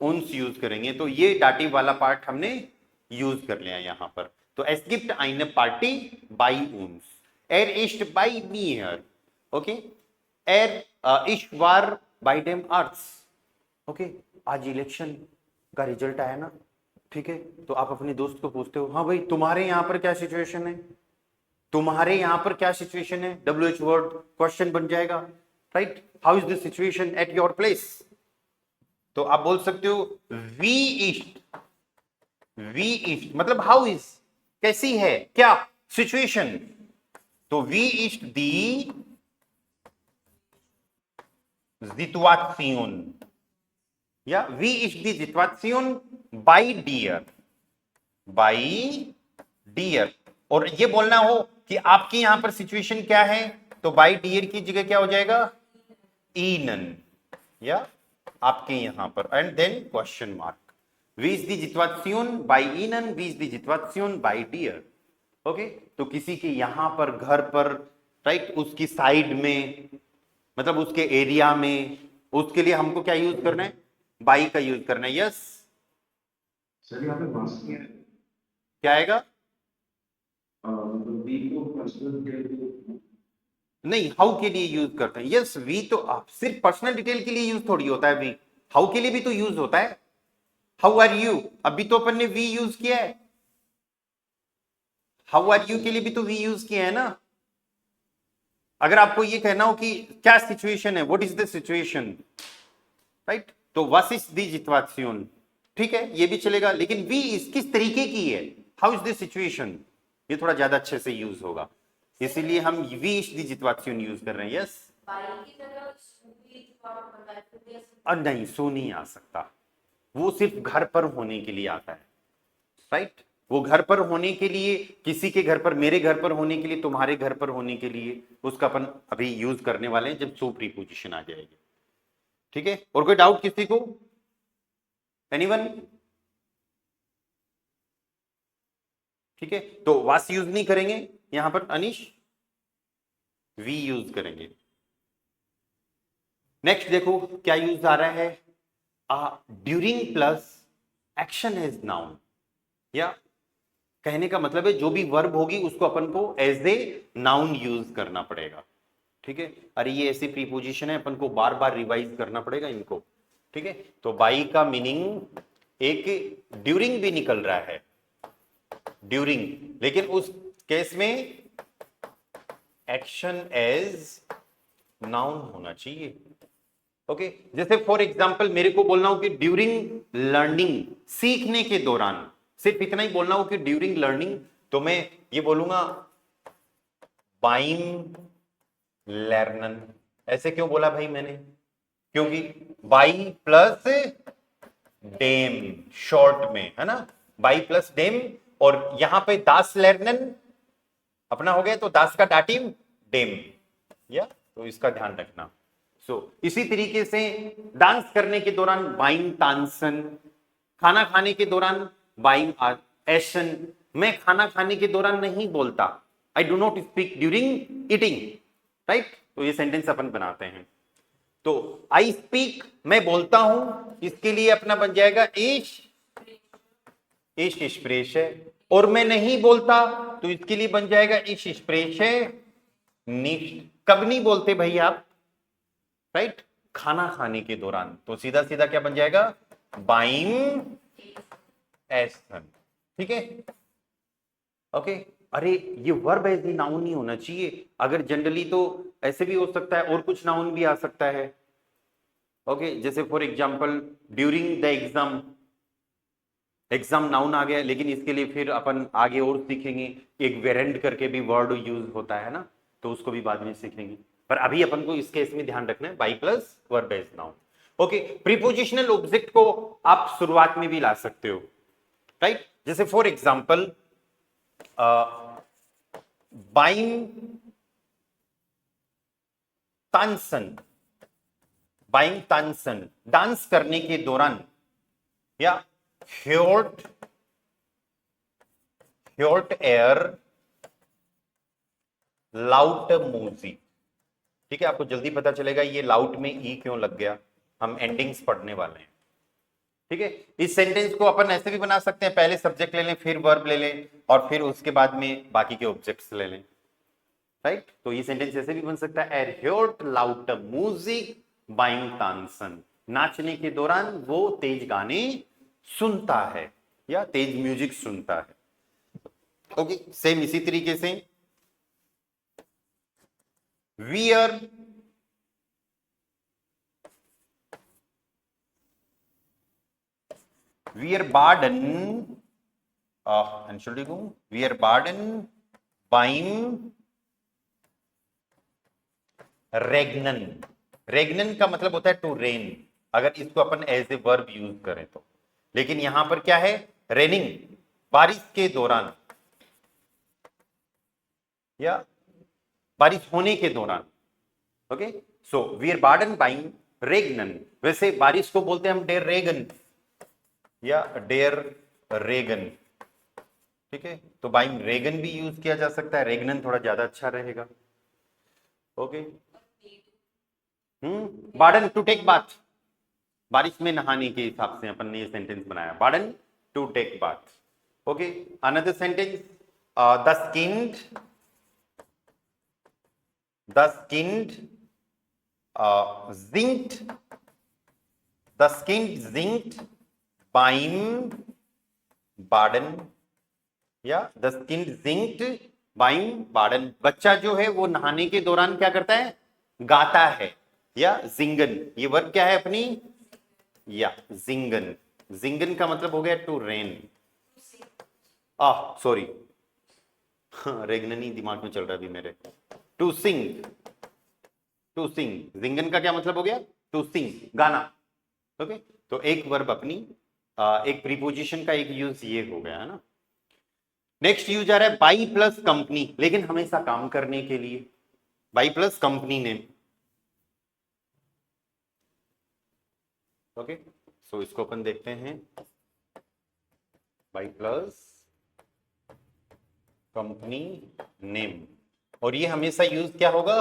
उन्स यूज करेंगे। तो ये डाटिव वाला पार्ट हमने यूज कर लिया यहां पर। तो एस गिफ्ट आइने पार्टी बाई उन्स, एर इस्ट बाई मियर, ओके, एर इश वार बाई डेम आर्ट्स। ओके, आज इलेक्शन का रिजल्ट आया ना, ठीक है, तो आप अपने दोस्त को पूछते हो, हाँ भाई तुम्हारे यहां पर क्या सिचुएशन है, तुम्हारे यहां पर क्या सिचुएशन है, WH वर्ड क्वेश्चन बन जाएगा, right, how is the situation at your place. तो आप बोल सकते हो वी ईस्ट, वी ईस्ट मतलब हाउ इज, कैसी है, क्या सिचुएशन, तो वी ईस्ट दी जितवात्सियोन, या वी इज दी जितवात्सियोन बाई डियर, बाई डियर। और ये बोलना हो कि आपके यहां पर सिचुएशन क्या है, तो बाई डियर की जगह क्या हो जाएगा, ईनन, या आपके यहां पर, एंड देन क्वेश्चन मार्क, वी इज दी जितवात्सियोन बाई ईनन, वी इज दी जितवात्सियोन बाई डियर। ओके, तो किसी के यहां पर घर पर, राइट, उसकी साइड में, मतलब उसके एरिया में, उसके लिए हमको क्या यूज करना है, बाई का यूज करना है। यस सर यहाँ पे मास नहीं है, क्या आएगा, मतलब बी को कंसीडर करके नहीं, हाउ के लिए यूज करते हैं। यस, वी तो सिर्फ पर्सनल डिटेल के लिए यूज थोड़ी होता है वी, हाउ के लिए भी तो यूज होता है। हाउ आर यू, अभी तो अपन ने वी यूज किया है, हाउ आर यू के लिए भी तो वी यूज किया है ना। अगर आपको ये कहना हो कि क्या सिचुएशन है, what is the situation, right, तो वस इज दी सिचुएशन, ठीक है, ये भी चलेगा, लेकिन वी इस किस तरीके की है, हाउ इज द सिचुएशन, ये थोड़ा ज्यादा अच्छे से यूज होगा, इसीलिए हम वी इज दी सिचुएशन यूज कर रहे हैं। यस, नहीं, सो नहीं आ सकता, वो सिर्फ घर पर होने के लिए आता है, राइट, वो घर पर होने के लिए, किसी के घर पर, मेरे घर पर होने के लिए, तुम्हारे घर पर होने के लिए, उसका अपन अभी यूज करने वाले हैं जब सो प्रीपोजिशन आ जाएगी, ठीक है। और कोई डाउट किसी को, एनीवन? ठीक है, तो वास यूज नहीं करेंगे यहां पर अनीश, वी यूज करेंगे। नेक्स्ट देखो क्या यूज आ रहा है, during plus action as noun, या कहने का मतलब है जो भी वर्ब होगी उसको अपन को एज ए नाउन यूज करना पड़ेगा, ठीक है। अरे ये ऐसी प्रीपोजिशन है, अपन को बार बार रिवाइज करना पड़ेगा इनको, ठीक है। तो बाई का मीनिंग एक ड्यूरिंग भी निकल रहा है, ड्यूरिंग, लेकिन उस केस में एक्शन एज नाउन होना चाहिए, ओके। जैसे फॉर एग्जाम्पल मेरे को बोलना हो कि ड्यूरिंग लर्निंग, सीखने के दौरान, सिर्फ इतना ही बोलना हो कि ड्यूरिंग लर्निंग, तो मैं ये बोलूंगा बाइम लर्नन। ऐसे क्यों बोला भाई मैंने, क्योंकि बाई प्लस डेम शॉर्ट में है ना, बाई प्लस डेम, और यहां पे दास लर्नन अपना हो गया, तो दास का डाटिव डेम, या तो इसका ध्यान रखना। इसी तरीके से डांस करने के दौरान बाइंग तानसन, खाना खाने के दौरान बाइंग एशन। मैं खाना खाने के दौरान नहीं बोलता, I do not speak during eating, right, तो ये सेंटेंस अपन बनाते हैं। तो आई स्पीक मैं बोलता हूं, इसके लिए अपना बन जाएगा इश स्प्रेश है, और मैं नहीं बोलता तो इसके लिए बन जाएगा इश स्प्रेश है निश्ट। कब नहीं बोलते भाई आप, राइट, खाना खाने के दौरान, तो सीधा सीधा क्या बन जाएगा, बाइम एसन, ठीक है, ओके। अरे ये वर्ब एज नाउन नहीं होना चाहिए, अगर जनरली तो ऐसे भी हो सकता है, और कुछ नाउन भी आ सकता है, ओके। जैसे for example during the exam, exam noun आ गया, लेकिन इसके लिए फिर अपन आगे और सीखेंगे, एक वेरेंट करके भी वर्ड यूज होता है ना, तो उसको भी बाद में सीखेंगे, पर अभी अपन को इस केस में ध्यान रखना है बाई plus verb as noun, okay. Prepositional object को आप शुरुआत में भी ला सकते हो, राइट, जैसे for example buying Tansen, buying Tansen dance करने के दौरान, या hört er laut Musik, ठीक है, आपको जल्दी पता चलेगा ये लाउट में ई क्यों लग गया, हम एंडिंग्स पढ़ने वाले हैं, ठीक है। इस सेंटेंस को अपन ऐसे भी बना सकते हैं, पहले सब्जेक्ट ले लें, फिर वर्ब ले लें, और फिर उसके बाद में बाकी के ऑब्जेक्ट्स ले लें, राइट। तो ये सेंटेंस ऐसे भी बन सकता है, er hört laut Musik beim Tanzen, नाचने के दौरान वो तेज गाने सुनता है, या तेज म्यूजिक सुनता है, ओके। सेम इसी तरीके से वियर बार्डन, Entschuldigung, wir baden beim रेगनन। रेगनन का मतलब होता है टू रेन, अगर इसको अपन एज ए वर्ब यूज करें तो, लेकिन यहां पर क्या है, रेनिंग, बारिश के दौरान, या बारिश होने के दौरान, ओके। सो वी आर बार्डन बाइंग रेगनन, वैसे बारिश को बोलते हैं हम डेर रेगन, या डेर रेगन, ठीक है। तो बाइंग रेगन भी यूज किया जा सकता है, रेगनन थोड़ा ज्यादा अच्छा रहेगा, ओके। बार्डन टू टेक बाथ, बारिश में नहाने के हिसाब से अपन ने ये सेंटेंस बनाया, बार्डन to take bath, okay. Another sentence, द स्किन्ड Das Kind singt, das Kind singt beim Baden, या das Kind singt beim Baden। बच्चा जो है वो नहाने के दौरान क्या करता है, गाता है। या जिंगन, ये वर्ब क्या है अपनी, या जिंगन। जिंगन का मतलब हो गया टू रेन, सॉरी रेगननी दिमाग में चल रहा है अभी मेरे। टू सिंग, टू सिंग, जिंगन का क्या मतलब हो गया, टू सिंग, गाना। ओके, तो एक वर्ब अपनी एक प्रीपोजिशन का एक यूज ये हो गया है ना। नेक्स्ट यूज आ रहा है बाई प्लस कंपनी, लेकिन हमेशा काम करने के लिए। बाई plus company name. Okay, so इसको अपन देखते हैं, बाई प्लस कंपनी नेम। और ये हमेशा यूज क्या होगा,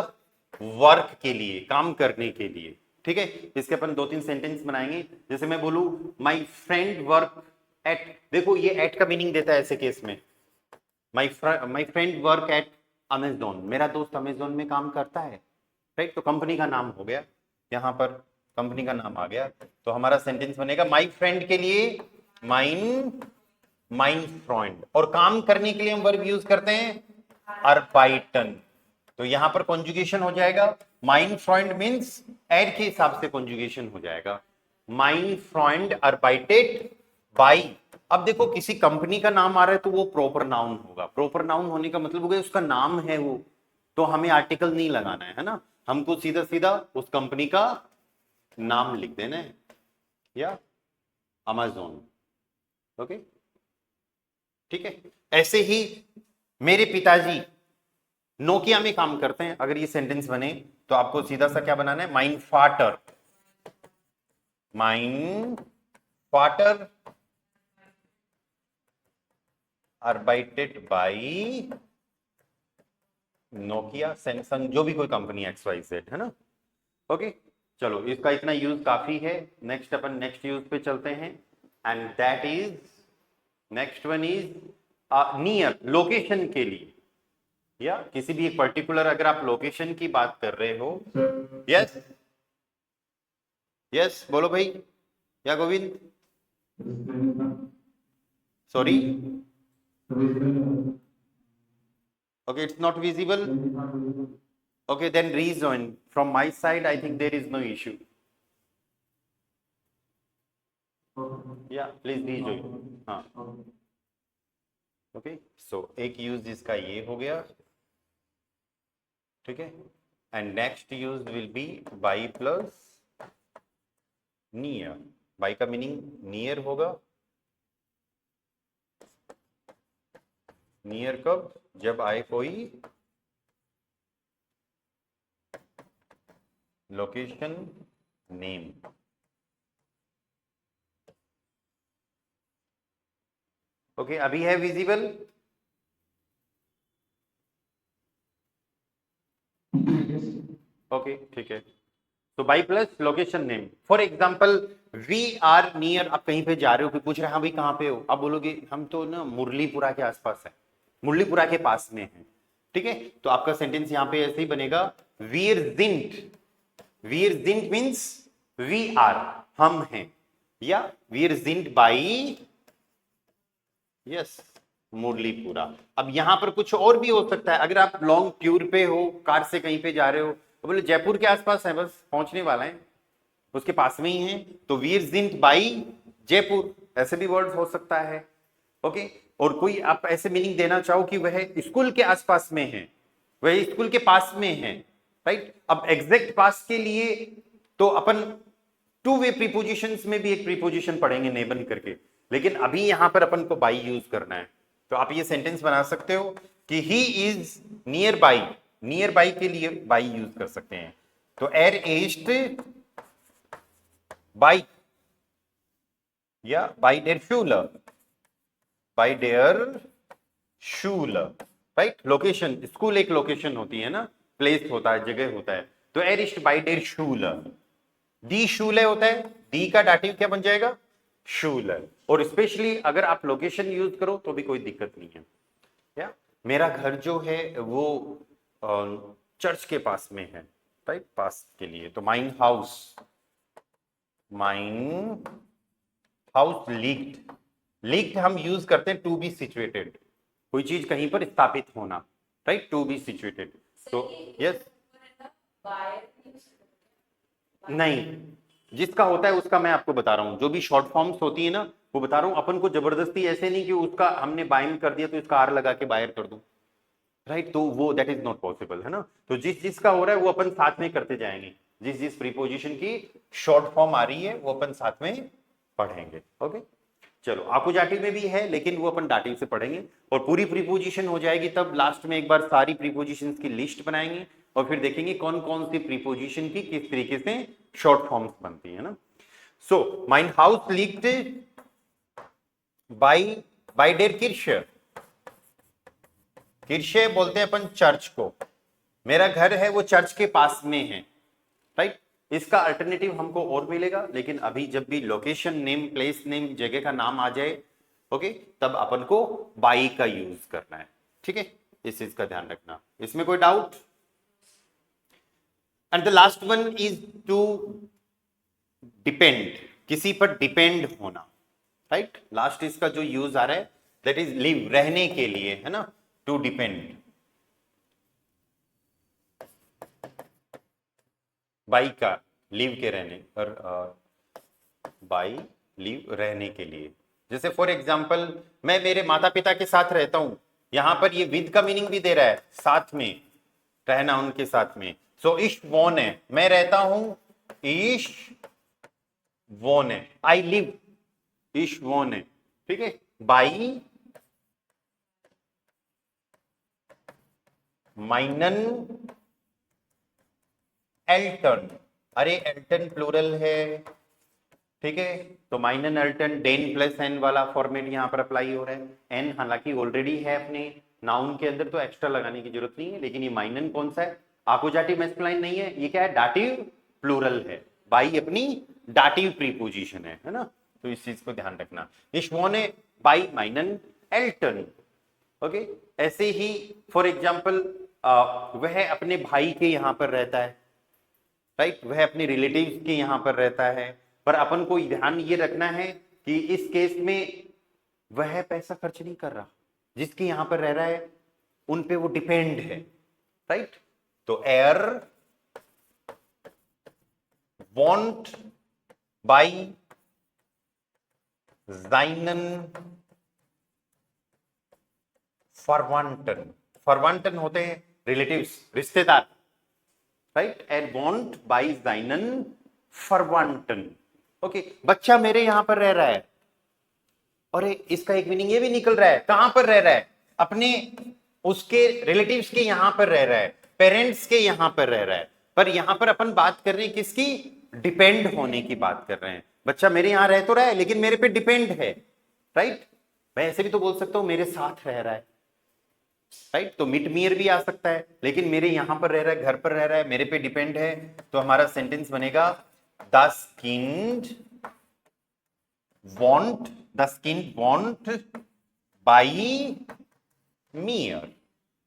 वर्क के लिए, काम करने के लिए। ठीक है, इसके अपन 2-3 सेंटेंस बनाएंगे। जैसे मैं बोलूं माई फ्रेंड वर्क एट, देखो ये एट का मीनिंग देता है ऐसे केस में। My friend work at Amazon, मेरा दोस्त अमेजोन में काम करता है। राइट, तो कंपनी का नाम हो गया, यहां पर कंपनी का नाम आ गया। तो हमारा सेंटेंस बनेगा माई फ्रेंड के लिए माइन फ्रेंड, और काम करने के लिए हम वर्ब यूज करते हैं अर्बाइटन। तो यहां पर कॉन्जुगेशन हो जाएगा, माइन फ्रेंड मींस एड के हिसाब से कॉन्जुगेशन हो जाएगा, माइन फ्रेंड अर्बाइटेड बाई। अब देखो किसी कंपनी का नाम आ रहा है तो वो प्रॉपर नाउन होगा। प्रॉपर नाउन होने का मतलब हो गया उसका नाम है वो, तो हमें आर्टिकल नहीं लगाना है ना, हमको सीधा सीधा उस कंपनी का नाम लिख देना है, या अमेज़न। ओके, ठीक है। ऐसे ही मेरे पिताजी नोकिया में काम करते हैं, अगर ये सेंटेंस बने तो आपको सीधा सा क्या बनाना है, माइन फाटर, माइन फाटर arbeitet बाई नोकिया, सैमसंग, जो भी कोई कंपनी XYZ है ना। ओके, चलो इसका इतना यूज काफी है। नेक्स्ट अपन नेक्स्ट यूज पे चलते हैं, and that is, next one is near, location के लिए, या किसी भी एक पर्टिकुलर, अगर आप लोकेशन की बात कर रहे हो। यस यस, बोलो भाई, या Govind, sorry, okay, it's not visible. Okay, then rejoin from my side. I think there is no issue. Yeah, please rejoin. हाँ, okay, so एक यूज इसका ये हो गया, ठीक है। And next use will be by plus near. By का मीनिंग नियर होगा, नियर कब, जब आए कोई लोकेशन नेम। ओके, अभी है विजिबल। ओके, ठीक है। तो बाई plus location name, for example we are near, आप कहीं पे जा रहे हो, कोई पूछ रहे हैं हाँ भाई कहाँ पे हो, आप बोलोगे हम तो ना मुरलीपुरा के आसपास है, मुरलीपुरा के पास में है। ठीक है, तो आपका सेंटेंस यहाँ पे ऐसे ही बनेगा, वीर जिंट, वीर जिंट मीन्स वी आर, हम हैं, या वीर जिंट बाई, यस, मुरलीपुरा। अब यहां पर कुछ और भी हो सकता है, अगर आप लॉन्ग टूर पे हो, कार से कहीं पे जा रहे हो, तो बोले जयपुर के आसपास है, बस पहुंचने वाला है, उसके पास में ही है, तो वीर जिंट बाई जयपुर, ऐसे भी वर्ड हो सकता है। ओके, और कोई आप ऐसे मीनिंग देना चाहो कि वह स्कूल के आसपास में है, वह स्कूल के पास में है, राइट। अब एग्जैक्ट पास के लिए तो अपन टू वे प्रीपोजिशंस में भी एक प्रीपोजिशन पढ़ेंगे नेबन करके, लेकिन अभी यहां पर अपन को बाई यूज करना है। तो आप ये सेंटेंस बना सकते हो कि he is near by, near by के लिए बाई यूज कर सकते हैं। तो एर एस्ट बाई, या by there Shool, by there Shool, right. Location, school एक लोकेशन होती है ना, प्लेस होता है, जगह होता है। तो एर इस्ट बाई देयर शूल, दी शूले होता है, दी का डाटिव क्या बन जाएगा, शूल। और स्पेशली अगर आप लोकेशन यूज करो तो भी कोई दिक्कत नहीं है। या मेरा घर जो है वो चर्च के पास में है, राइट, पास के लिए। तो माइन हाउस लीक्ड। लीक्ड हम यूज करते हैं टू बी सिचुएटेड, कोई चीज कहीं पर स्थापित होना, राइट, टू बी सिचुएटेड। तो यस, नहीं, जिसका होता है उसका मैं आपको बता रहा हूं, जो भी शॉर्ट फॉर्म्स होती है ना वो बता रहा हूं। अपन को जबरदस्ती ऐसे नहीं कि उसका हमने बाइंड कर दिया तो इसका आर लगा के बायर कर दूं, राइट, तो वो दैट इज नॉट पॉसिबल, है ना। तो जिस जिसका हो रहा है वो अपन साथ में करते जाएंगे, जिस जिस प्रीपोजिशन की शॉर्ट फॉर्म आ रही है वो अपन साथ में पढ़ेंगे। ओके, चलो आकुजाटिव में भी है लेकिन वो अपन डाटिव से पढ़ेंगे, और पूरी प्रीपोजिशन हो जाएगी तब लास्ट में एक बार सारी प्रीपोजिशंस की लिस्ट बनाएंगे और फिर देखेंगे कौन कौन सी प्रीपोजिशन की किस तरीके से शॉर्ट फॉर्म्स बनती है ना। सो माइन हाउस लीक्ड बाय डेर किर्शे। किर्शे बोलते हैं अपन चर्च को, मेरा घर है वो चर्च के पास में है, राइट। इसका अल्टरनेटिव हमको और मिलेगा, लेकिन अभी जब भी लोकेशन नेम, प्लेस नेम, जगह का नाम आ जाए, ओके, तब अपन को बाई का यूज करना है, ठीक है, इस चीज का ध्यान रखना। इसमें कोई doubt? And the last one is to depend, किसी पर डिपेंड होना, राइट। लास्ट इसका जो यूज आ रहा है दैट इज लिव, रहने के लिए, है ना, टू डिपेंड। बाई का लिव के रहने पर, बाई लिव रहने के लिए। जैसे फॉर एग्जाम्पल मैं मेरे माता पिता के साथ रहता हूं, यहां पर ये विद का मीनिंग भी दे रहा है, साथ में रहना उनके साथ में। सो इश वोन है, मैं रहता हूं, इश वोन है, आई लिव, इश वोन है, ठीक है। बाई माइनन एल्टन, अरे एल्टन प्लूरल है, ठीक है, तो माइनन एल्टन डेन प्लस एन वाला फॉर्मेट यहां पर अप्लाई हो रहा है। एन हालांकि ऑलरेडी है अपने नाउन के अंदर तो एक्स्ट्रा लगाने की जरूरत नहीं है, लेकिन ये माइनन कौन सा है? आकुजाटिव मैस्कुलाइन नहीं है, ये क्या है? डाटिव प्लूरल है। बाई अपनी डाटिव प्रीपोजिशन है ना, तो इस चीज को ध्यान रखना। इश्वोन है बाई माइनन एल्टन, ओके। ऐसे ही फॉर एग्जाम्पल वह अपने भाई के यहां पर रहता है, राइट, वह अपने रिलेटिव्स के यहां पर रहता है, पर अपन को ध्यान ये रखना है कि इस केस में वह पैसा खर्च नहीं कर रहा, जिसके यहां पर रह रहा है उन पे वो डिपेंड है, राइट। तो air want by seinen Verwandten, फरवांटन होते हैं रिलेटिव्स, रिश्तेदार, right, and want by seinen Verwandten, okay. बच्चा मेरे यहां पर रह रहा है, और इसका एक मीनिंग ये भी निकल रहा है, कहां पर रह रहा है? अपने उसके रिलेटिव्स के यहां पर रह रहा है, पेरेंट्स के यहां पर रह रहा है, पर यहां पर अपन बात कर रहे हैं किसकी? डिपेंड होने की बात कर रहे हैं। बच्चा मेरे यहां रह तो रहा है लेकिन मेरे पे डिपेंड है, राइट। मैं ऐसे भी तो बोल सकता हूं मेरे साथ रह रहा है, राइट, तो मिट मियर भी आ सकता है, लेकिन मेरे यहां पर रह रहा है, घर पर रह रहा है, मेरे पे डिपेंड है, तो हमारा सेंटेंस बनेगा the skinned want, the skin want by mere,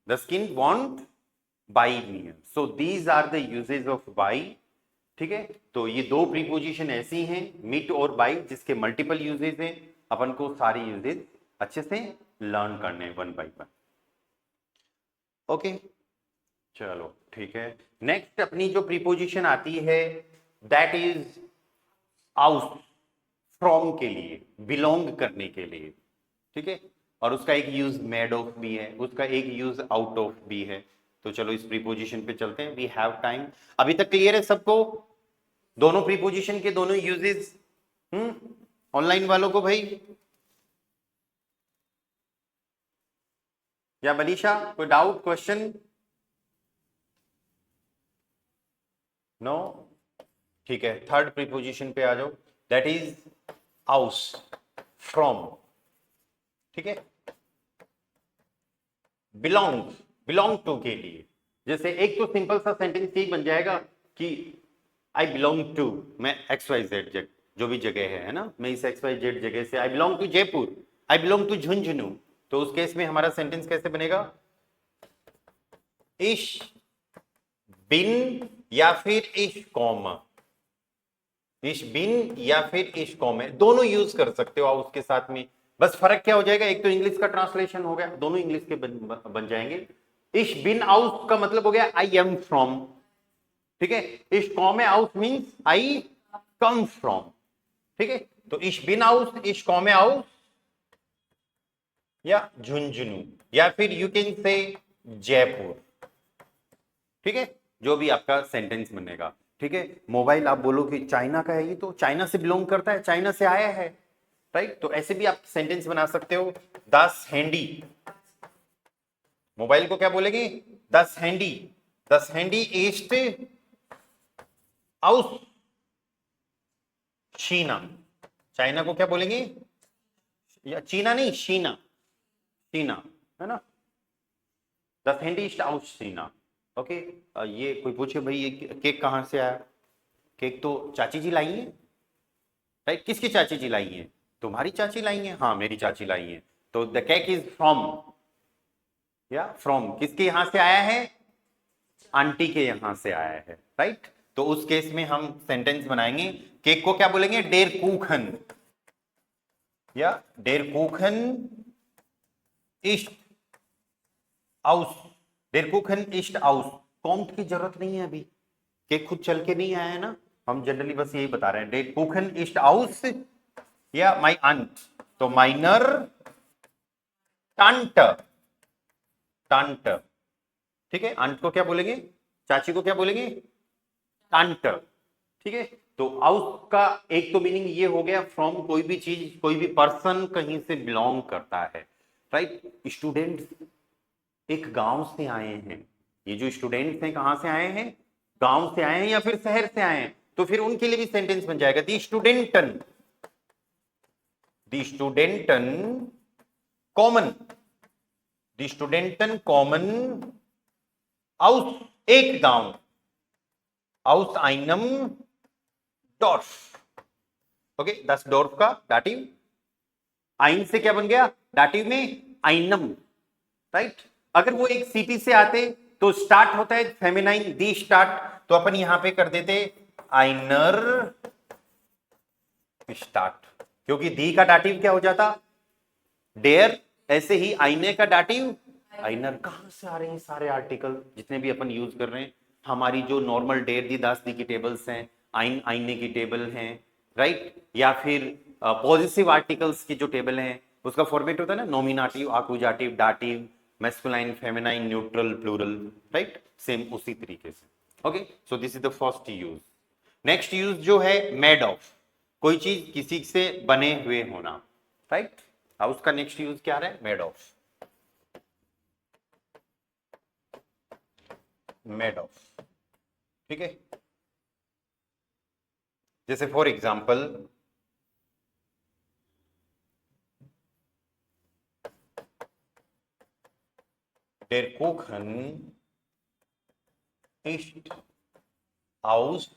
the skin want by mere, so these are the uses of by, ठीक है। तो ये दो प्रीपोजिशन ऐसी हैं, मीट और बाई, जिसके मल्टीपल यूजेस हैं, अपन को सारे यूजेस अच्छे से लर्न करने हैं वन बाई वन, ओके। चलो ठीक है, नेक्स्ट अपनी जो प्रीपोजिशन आती है दैट इज आउट, फ्रॉम के लिए, बिलोंग करने के लिए, ठीक है, और उसका एक यूज मेड ऑफ भी है, उसका एक यूज आउट ऑफ भी है। तो चलो इस प्रीपोजिशन पे चलते हैं, वी हैव टाइम। अभी तक क्लियर है सबको दोनों प्रीपोजिशन के दोनों यूजेस? ऑनलाइन वालों को भाई, या मनीषा कोई डाउट, क्वेश्चन? नो, ठीक है, थर्ड प्रीपोजिशन पे आ जाओ, दैट इज हाउस, फ्रॉम, ठीक है। बिलोंग, बिलोंग टू के लिए, जैसे एक तो सिंपल सा सेंटेंस यही बन जाएगा कि आई बिलोंग टू, मैं एक्स वाई जेड जो भी जगह है ना, मैं इस एक्स वाई जेड जगह से, I belong to Jaipur, I belong to Jhunjhunu, तो उस केस में हमारा सेंटेंस कैसे बनेगा? इश बिन या फिर इश कॉम, इश बिन या फिर इश कॉम, दोनों यूज कर सकते हो उसके साथ में। बस फर्क क्या हो जाएगा, एक तो इंग्लिश का ट्रांसलेशन हो गया, दोनों इंग्लिश के बन जाएंगे। इश बिन आउस का मतलब हो गया आई एम फ्रॉम, ठीक है। इश कॉम आउस मीन्स आई कम फ्रॉम, ठीक है। तो इश बिन आउस, इश कॉम आउस या झुंझुनू, या फिर यू कैन से जयपुर, ठीक है। जो भी आपका सेंटेंस बनेगा, ठीक है। मोबाइल आप बोलो कि चाइना का है, ये तो चाइना से बिलोंग करता है, चाइना से आया है, राइट। तो ऐसे भी आप सेंटेंस बना सकते हो। दस हैंडी, मोबाइल को क्या बोलेंगे, दस हैंडी, दस हैंडी ईस्ट आउस शीना, चाइना को क्या बोलेंगे, या चीना नहीं, शीना, शीना, है ना। द फेंडिस्ट आउट सीना, ओके। ये कोई पूछे भाई ये केक कहाँ से आया, केक तो चाची जी लाई है, राइट। किसकी चाची जी लाई है, तुम्हारी चाची लाई है, हाँ मेरी चाची लाई है। तो द केक इज फ्रॉम, या फ्रॉम किसके यहां से आया है, आंटी के यहां से आया है, राइट। तो उस केस में हम सेंटेंस बनाएंगे, केक को क्या बोलेंगे, डेर कुखन, या डेर कुखन इस्ट आउस, डेर कुखन ईस्ट आउस। काउंट की जरूरत नहीं है अभी, केक खुद चल के नहीं आया है ना, हम जनरली बस यही बता रहे हैं, डेर कुखन ईस्ट आउस या माई आंट, तो माइनर टांट, टांट, ठीक है। आंट को क्या बोलेंगे, चाची को क्या बोलेंगे, टांट, ठीक है। तो आउस का एक तो मीनिंग ये हो गया, फ्रॉम कोई भी चीज, कोई भी पर्सन कहीं से बिलोंग करता है, राइट। स्टूडेंट एक गांव से आए हैं, ये जो स्टूडेंट्स हैं कहां से आए हैं, गांव से आए हैं या फिर शहर से आए हैं, तो फिर उनके लिए भी सेंटेंस बन जाएगा, दी स्टूडेंटन, दी स्टूडेंटन कॉमन, दी स्टूडेंटन कॉमन आउस एक गांव, आउस आइनम डॉर्फ, ओके। दस डॉर्फ का दाटिव, आइन से क्या बन गया, दाटिव में आइनम, राइट। अगर वो एक सिटी से आते तो स्टार्ट होता है फेमिनाइन, दी स्टार्ट, तो अपन यहां पे कर देते आइनर स्टार्ट, क्योंकि दी का दाटिव क्या हो जाता, डेयर। ऐसे ही आईने का दाटिव आइनर। कहां से आ रहे हैं सारे आर्टिकल जितने भी अपन यूज कर रहे हैं, हमारी जो नॉर्मल डेयर दी दास दी की टेबल्स हैं, आइन आईने की टेबल हैं, राइट। या फिर पॉजिटिव आर्टिकल्स की जो टेबल है उसका फॉर्मेट होता है ना, नॉमिनेटिव, आकुजाटिव, डाटिव, masculine, feminine, neutral, plural, right. Same उसी तरीके से, okay. So this is the first use. Next use जो है मेड ऑफ, कोई चीज किसी से बने हुए होना, राइट। उसका नेक्स्ट यूज क्या है, मेड ऑफ, मेड ऑफ, ठीक है। जैसे for example, der Kuchen ist aus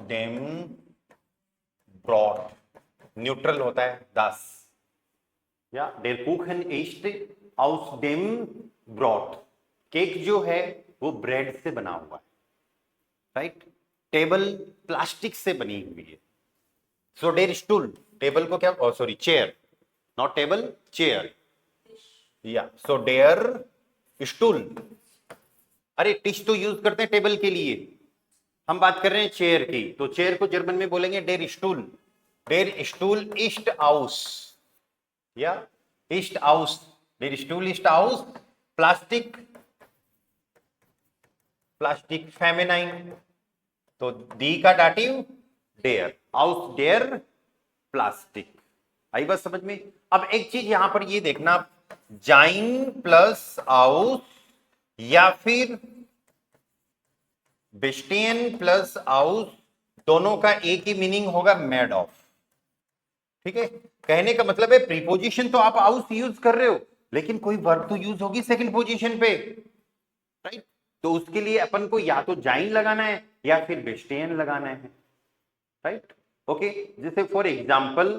dem Brot, neutral होता है das, या der Kuchen ist aus dem Brot, cake जो है वो ब्रेड से बना हुआ है, राइट। टेबल प्लास्टिक से बनी हुई है, सो डेर स्टूल, टेबल को क्या, sorry chair, not table, chair, या सो डेयर स्टूल। अरे टिश तो यूज करते हैं टेबल के लिए, हम बात कर रहे हैं चेयर की, तो चेयर को जर्मन में बोलेंगे der stool, der stool east आउस, या इस्ट आउस, डेर स्टूल इस्ट आउस, प्लास्टिक, प्लास्टिक फेमिनाइन, तो दी का डाटिव डेयर, आउस डेयर प्लास्टिक। आई बात समझ में। अब एक चीज यहां पर ये देखना, जाइन प्लस आउस या फिर बेस्टियन प्लस आउस, दोनों का एक ही मीनिंग होगा, मेड ऑफ, ठीक है। कहने का मतलब है प्रीपोजिशन तो आप आउस यूज कर रहे हो, लेकिन कोई वर्ब तो यूज होगी सेकंड पोजीशन पे, राइट। तो उसके लिए अपन को या तो जाइन लगाना है या फिर बेस्टियन लगाना है, राइट, ओके। जैसे for example,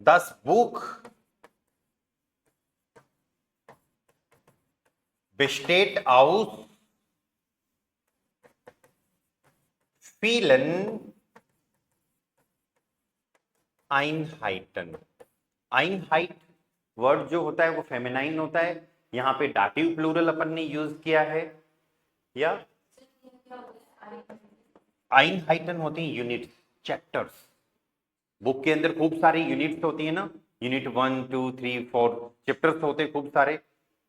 das Buch besteht aus vielen Einheiten। Einheit word जो होता है वो फेमिनाइन होता है, यहां पे डाटिव प्लूरल अपन ने यूज किया है। या Einheiten होती हैं यूनिट, चैप्टर्स। बुक के अंदर खूब सारी यूनिट्स होती है ना, यूनिट 1 2 3 4 चैप्टर्स होते हैं खूब सारे,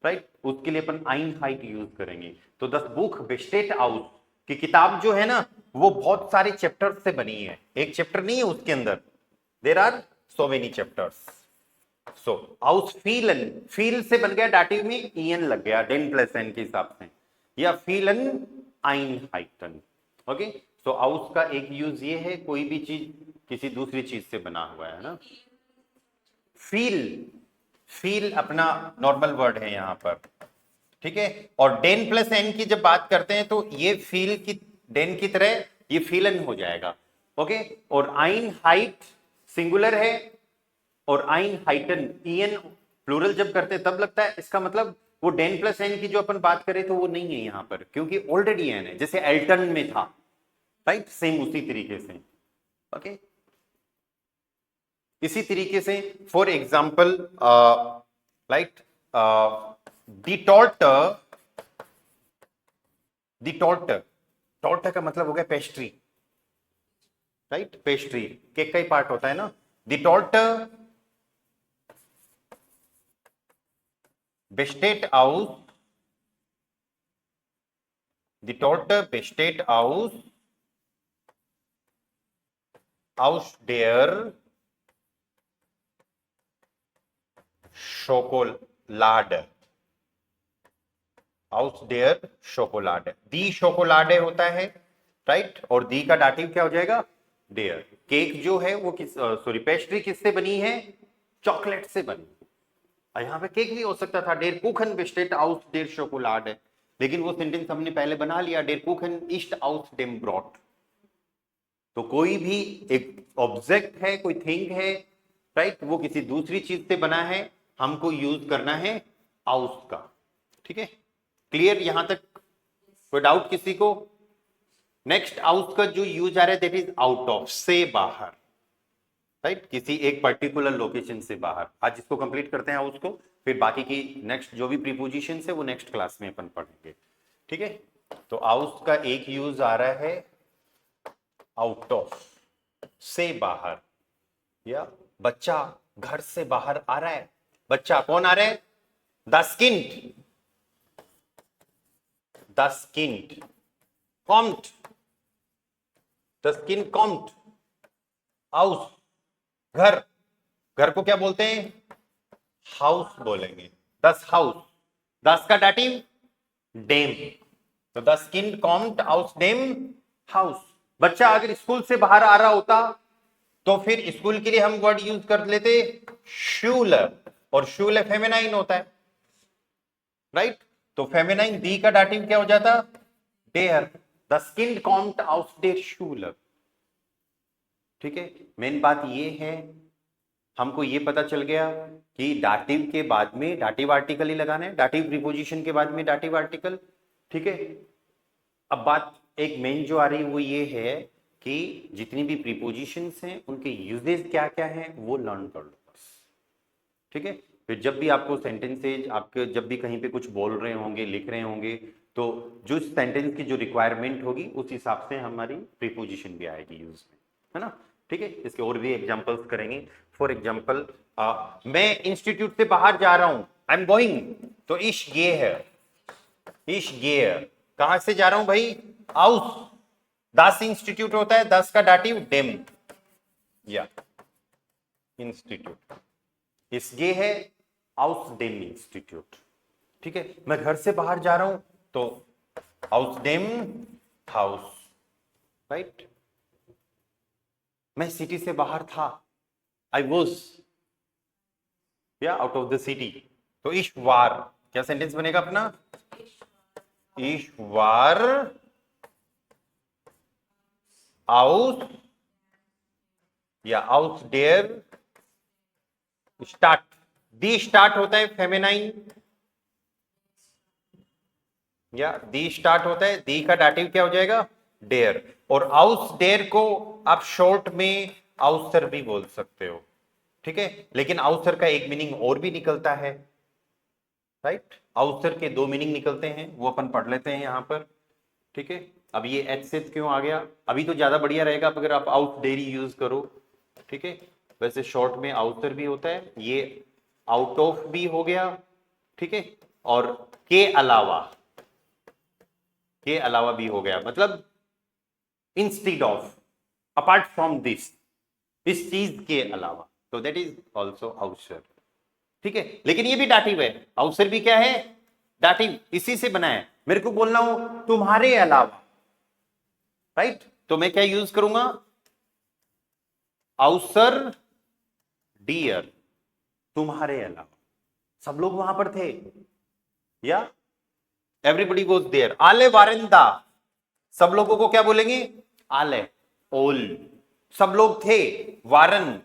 राइट। उसके लिए अपन Einheit यूज करेंगे। तो das Buch besteht aus कि किताब जो है ना वो बहुत सारे चैप्टर्स से बनी है, एक चैप्टर नहीं है उसके अंदर, there are so many chapters. So आउस फीलन, फील से बन गया, डाटिव में ईएन लग गया डेन प्लस एन के हिसाब से, या फीलन Einheiten। ओके, सो आउस का एक यूज ये है, कोई भी चीज किसी दूसरी चीज से बना हुआ है ना। फील, फील अपना नॉर्मल वर्ड है यहां पर, ठीक है। और डेन प्लस एन की जब बात करते हैं तो ये फील की, डेन की तरह ये फीलन हो जाएगा। ओके, और आइन हाइट सिंगुलर है, और आइन हाइटन ईएन प्लूरल जब करते हैं तब लगता है, इसका मतलब वो डेन प्लस एन की जो अपन बात करें तो वो नहीं है यहां पर, क्योंकि ऑलरेडी एन है, जैसे एल्टन में था, राइट। सेम उसी तरीके से, ओके। इसी तरीके से for example like the torture, the torture, torture का मतलब हो गया पेस्ट्री, राइट। पेस्ट्री केक का ही पार्ट होता है ना। दी torture besteht aus, die Torte besteht aus der Schokolade, aus der Schokolade। दी Schokolade होता है, राइट, और दी का डाटिव क्या हो जाएगा, देयर। केक जो है वो किस, सॉरी पेस्ट्री किससे बनी है, चॉकलेट से बनी। यहाँ पे केक भी हो सकता था, डेर कुखन बेस्टेट आउस डेर शोकोलाड है, लेकिन वो सेंटेंस हमने पहले बना लिया, डेर कुखन इस्ट आउस डेम ब्रॉट। तो कोई भी एक ऑब्जेक्ट है, कोई थिंग है, राइट, वो किसी दूसरी चीज से बना है, हमको यूज करना है आउस का, ठीक है। क्लियर यहां तक, कोई डाउट किसी को? नेक्स्ट आउस का जो यूज आ रहा है दैट इज आउट ऑफ, से बाहर, राइट, किसी एक पर्टिकुलर लोकेशन से बाहर। आज इसको कंप्लीट करते हैं हाउस को, फिर बाकी की नेक्स्ट जो भी प्रीपोजिशन है वो नेक्स्ट क्लास में अपन पढ़ेंगे, ठीक है। तो आउट का एक यूज आ रहा है आउट ऑफ, से बाहर, या बच्चा घर से बाहर आ रहा है। बच्चा कौन आ रहा है, das Kind, das Kind kommt, das Kind kommt aus, घर, घर को क्या बोलते हैं, हाउस बोलेंगे, दस हाउस, दस का डाटिव डेम, तो दस किंड कॉम्ट आउस डेम हाउस। बच्चा अगर स्कूल से बाहर आ रहा होता तो फिर स्कूल के लिए हम वर्ड यूज कर लेते शूल, और शूल फेमिनाइन होता है, राइट। तो फेमिनाइन दी का डाटिव क्या हो जाता, डेयर, दस किंड कॉम्ट आउस डेर शूल, ठीक है। मेन बात ये है, हमको ये पता चल गया कि डाटिव के बाद में डाटिव आर्टिकल ही लगाना है, डाटिव प्रीपोजिशन के बाद में डाटिव आर्टिकल, ठीक है। अब बात एक मेन जो आ रही है वो ये है कि जितनी भी प्रीपोजिशंस हैं उनके यूजेस क्या क्या हैं वो लर्न कर लो बस, ठीक है। फिर जब भी आपको सेंटेंसेज, आपके जब भी कहीं पे कुछ बोल रहे होंगे, लिख रहे होंगे, तो जो सेंटेंस की जो रिक्वायरमेंट होगी उस हिसाब से हमारी प्रीपोजिशन भी आएगी यूज में, है ना, ठीक है। इसके और भी एग्जांपल्स करेंगे। फॉर एग्जांपल मैं इंस्टीट्यूट से बाहर जा रहा हूं, आई एम गोइंग, तो इश ये है, इश ये है, कहां से जा रहा हूं भाई, आउस, दास इंस्टीट्यूट होता है, दास का डाटिव डेम, या इंस्टीट्यूट, इस ये है आउस डेम इंस्टीट्यूट, ठीक है। मैं घर से बाहर जा रहा हूं तो आउस डेम हाउस, राइट। मैं सिटी से बाहर था, आई वॉज या आउट ऑफ द सिटी, तो ईश्वार, क्या सेंटेंस बनेगा अपना, ईश्वार आउस, या आउस डेयर स्टार्ट, दी स्टार्ट होता है फेमिनाइन, या दी स्टार्ट होता है, दी का डाटिव क्या हो जाएगा, डेयर। और आउस डेयर को आप शॉर्ट में आउसर भी बोल सकते हो, ठीक है। लेकिन आउसर का एक मीनिंग और भी निकलता है, राइट। आउसर के दो मीनिंग निकलते हैं, वो अपन पढ़ लेते हैं यहां पर, ठीक है। अब ये एच से क्यों आ गया, अभी तो ज्यादा बढ़िया रहेगा अगर आप आउट डेरी यूज करो, ठीक है। वैसे शॉर्ट में आउटर भी होता है, ये आउट ऑफ भी हो गया, ठीक है। और के अलावा भी हो गया, मतलब instead of, apart from this, इस चीज के अलावा, तो दैट इज ऑल्सो आउटसर, ठीक है। लेकिन ये भी डाटिव है, आउटसर भी क्या है, डाटिव, इसी से बना है। मेरे को बोलना हो तुम्हारे अलावा, राइट, तो मैं क्या यूज करूंगा, आउसर डियर, तुम्हारे अलावा, सब लोग वहां पर थे, या एवरीबडी वॉज देयर। आले वारिंदा, सब लोगों को क्या बोलेंगे, आले, ओल, सब लोग थे, वारन,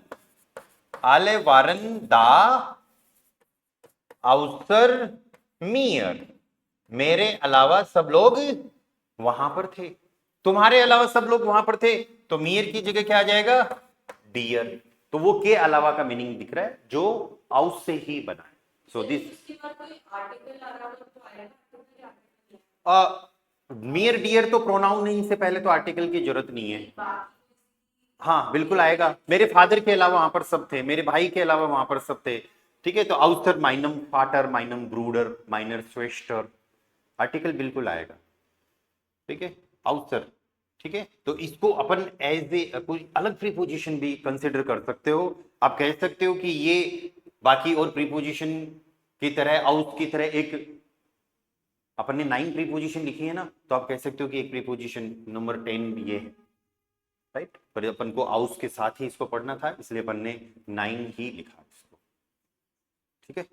आले वारन दा, आउसर मियर, मेरे अलावा सब लोग वहां पर थे, तुम्हारे अलावा सब लोग वहां पर थे, तो मियर की जगह क्या आ जाएगा, डियर। तो वो के अलावा का मीनिंग दिख रहा है जो आउस से ही बना है। सो दिस मियर डियर तो प्रोनाउन नहीं, से पहले तो आर्टिकल की जरूरत नहीं है। हाँ बिल्कुल आएगा, मेरे फादर के अलावा वहां पर सब थे, मेरे भाई के अलावा वहां पर सब थे, ठीक है। तो आउस्टर माइनम फाटर, माइनम ब्रूडर, माइनर स्वेस्टर, आर्टिकल बिल्कुल आएगा, ठीक है, आउस्टर, ठीक है। तो इसको अपन एज ए कोई अलग प्रीपोजिशन भी कंसिडर कर सकते हो। आप कह सकते हो कि ये बाकी और प्रीपोजिशन की तरह, आउस की तरह एक, अपन ने 9 प्रीपोजिशन लिखी है ना, तो आप कह सकते हो कि एक प्रीपोजिशन नंबर 10 ये है, राइट। पर अपन को आउस के साथ ही इसको पढ़ना था, इसलिए अपन ने 9 ही लिखा इसको, ठीक है।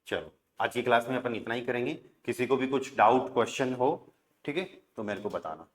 चलो आज की क्लास में अपन इतना ही करेंगे, किसी को भी कुछ डाउट क्वेश्चन हो, ठीक है, तो मेरे को बताना।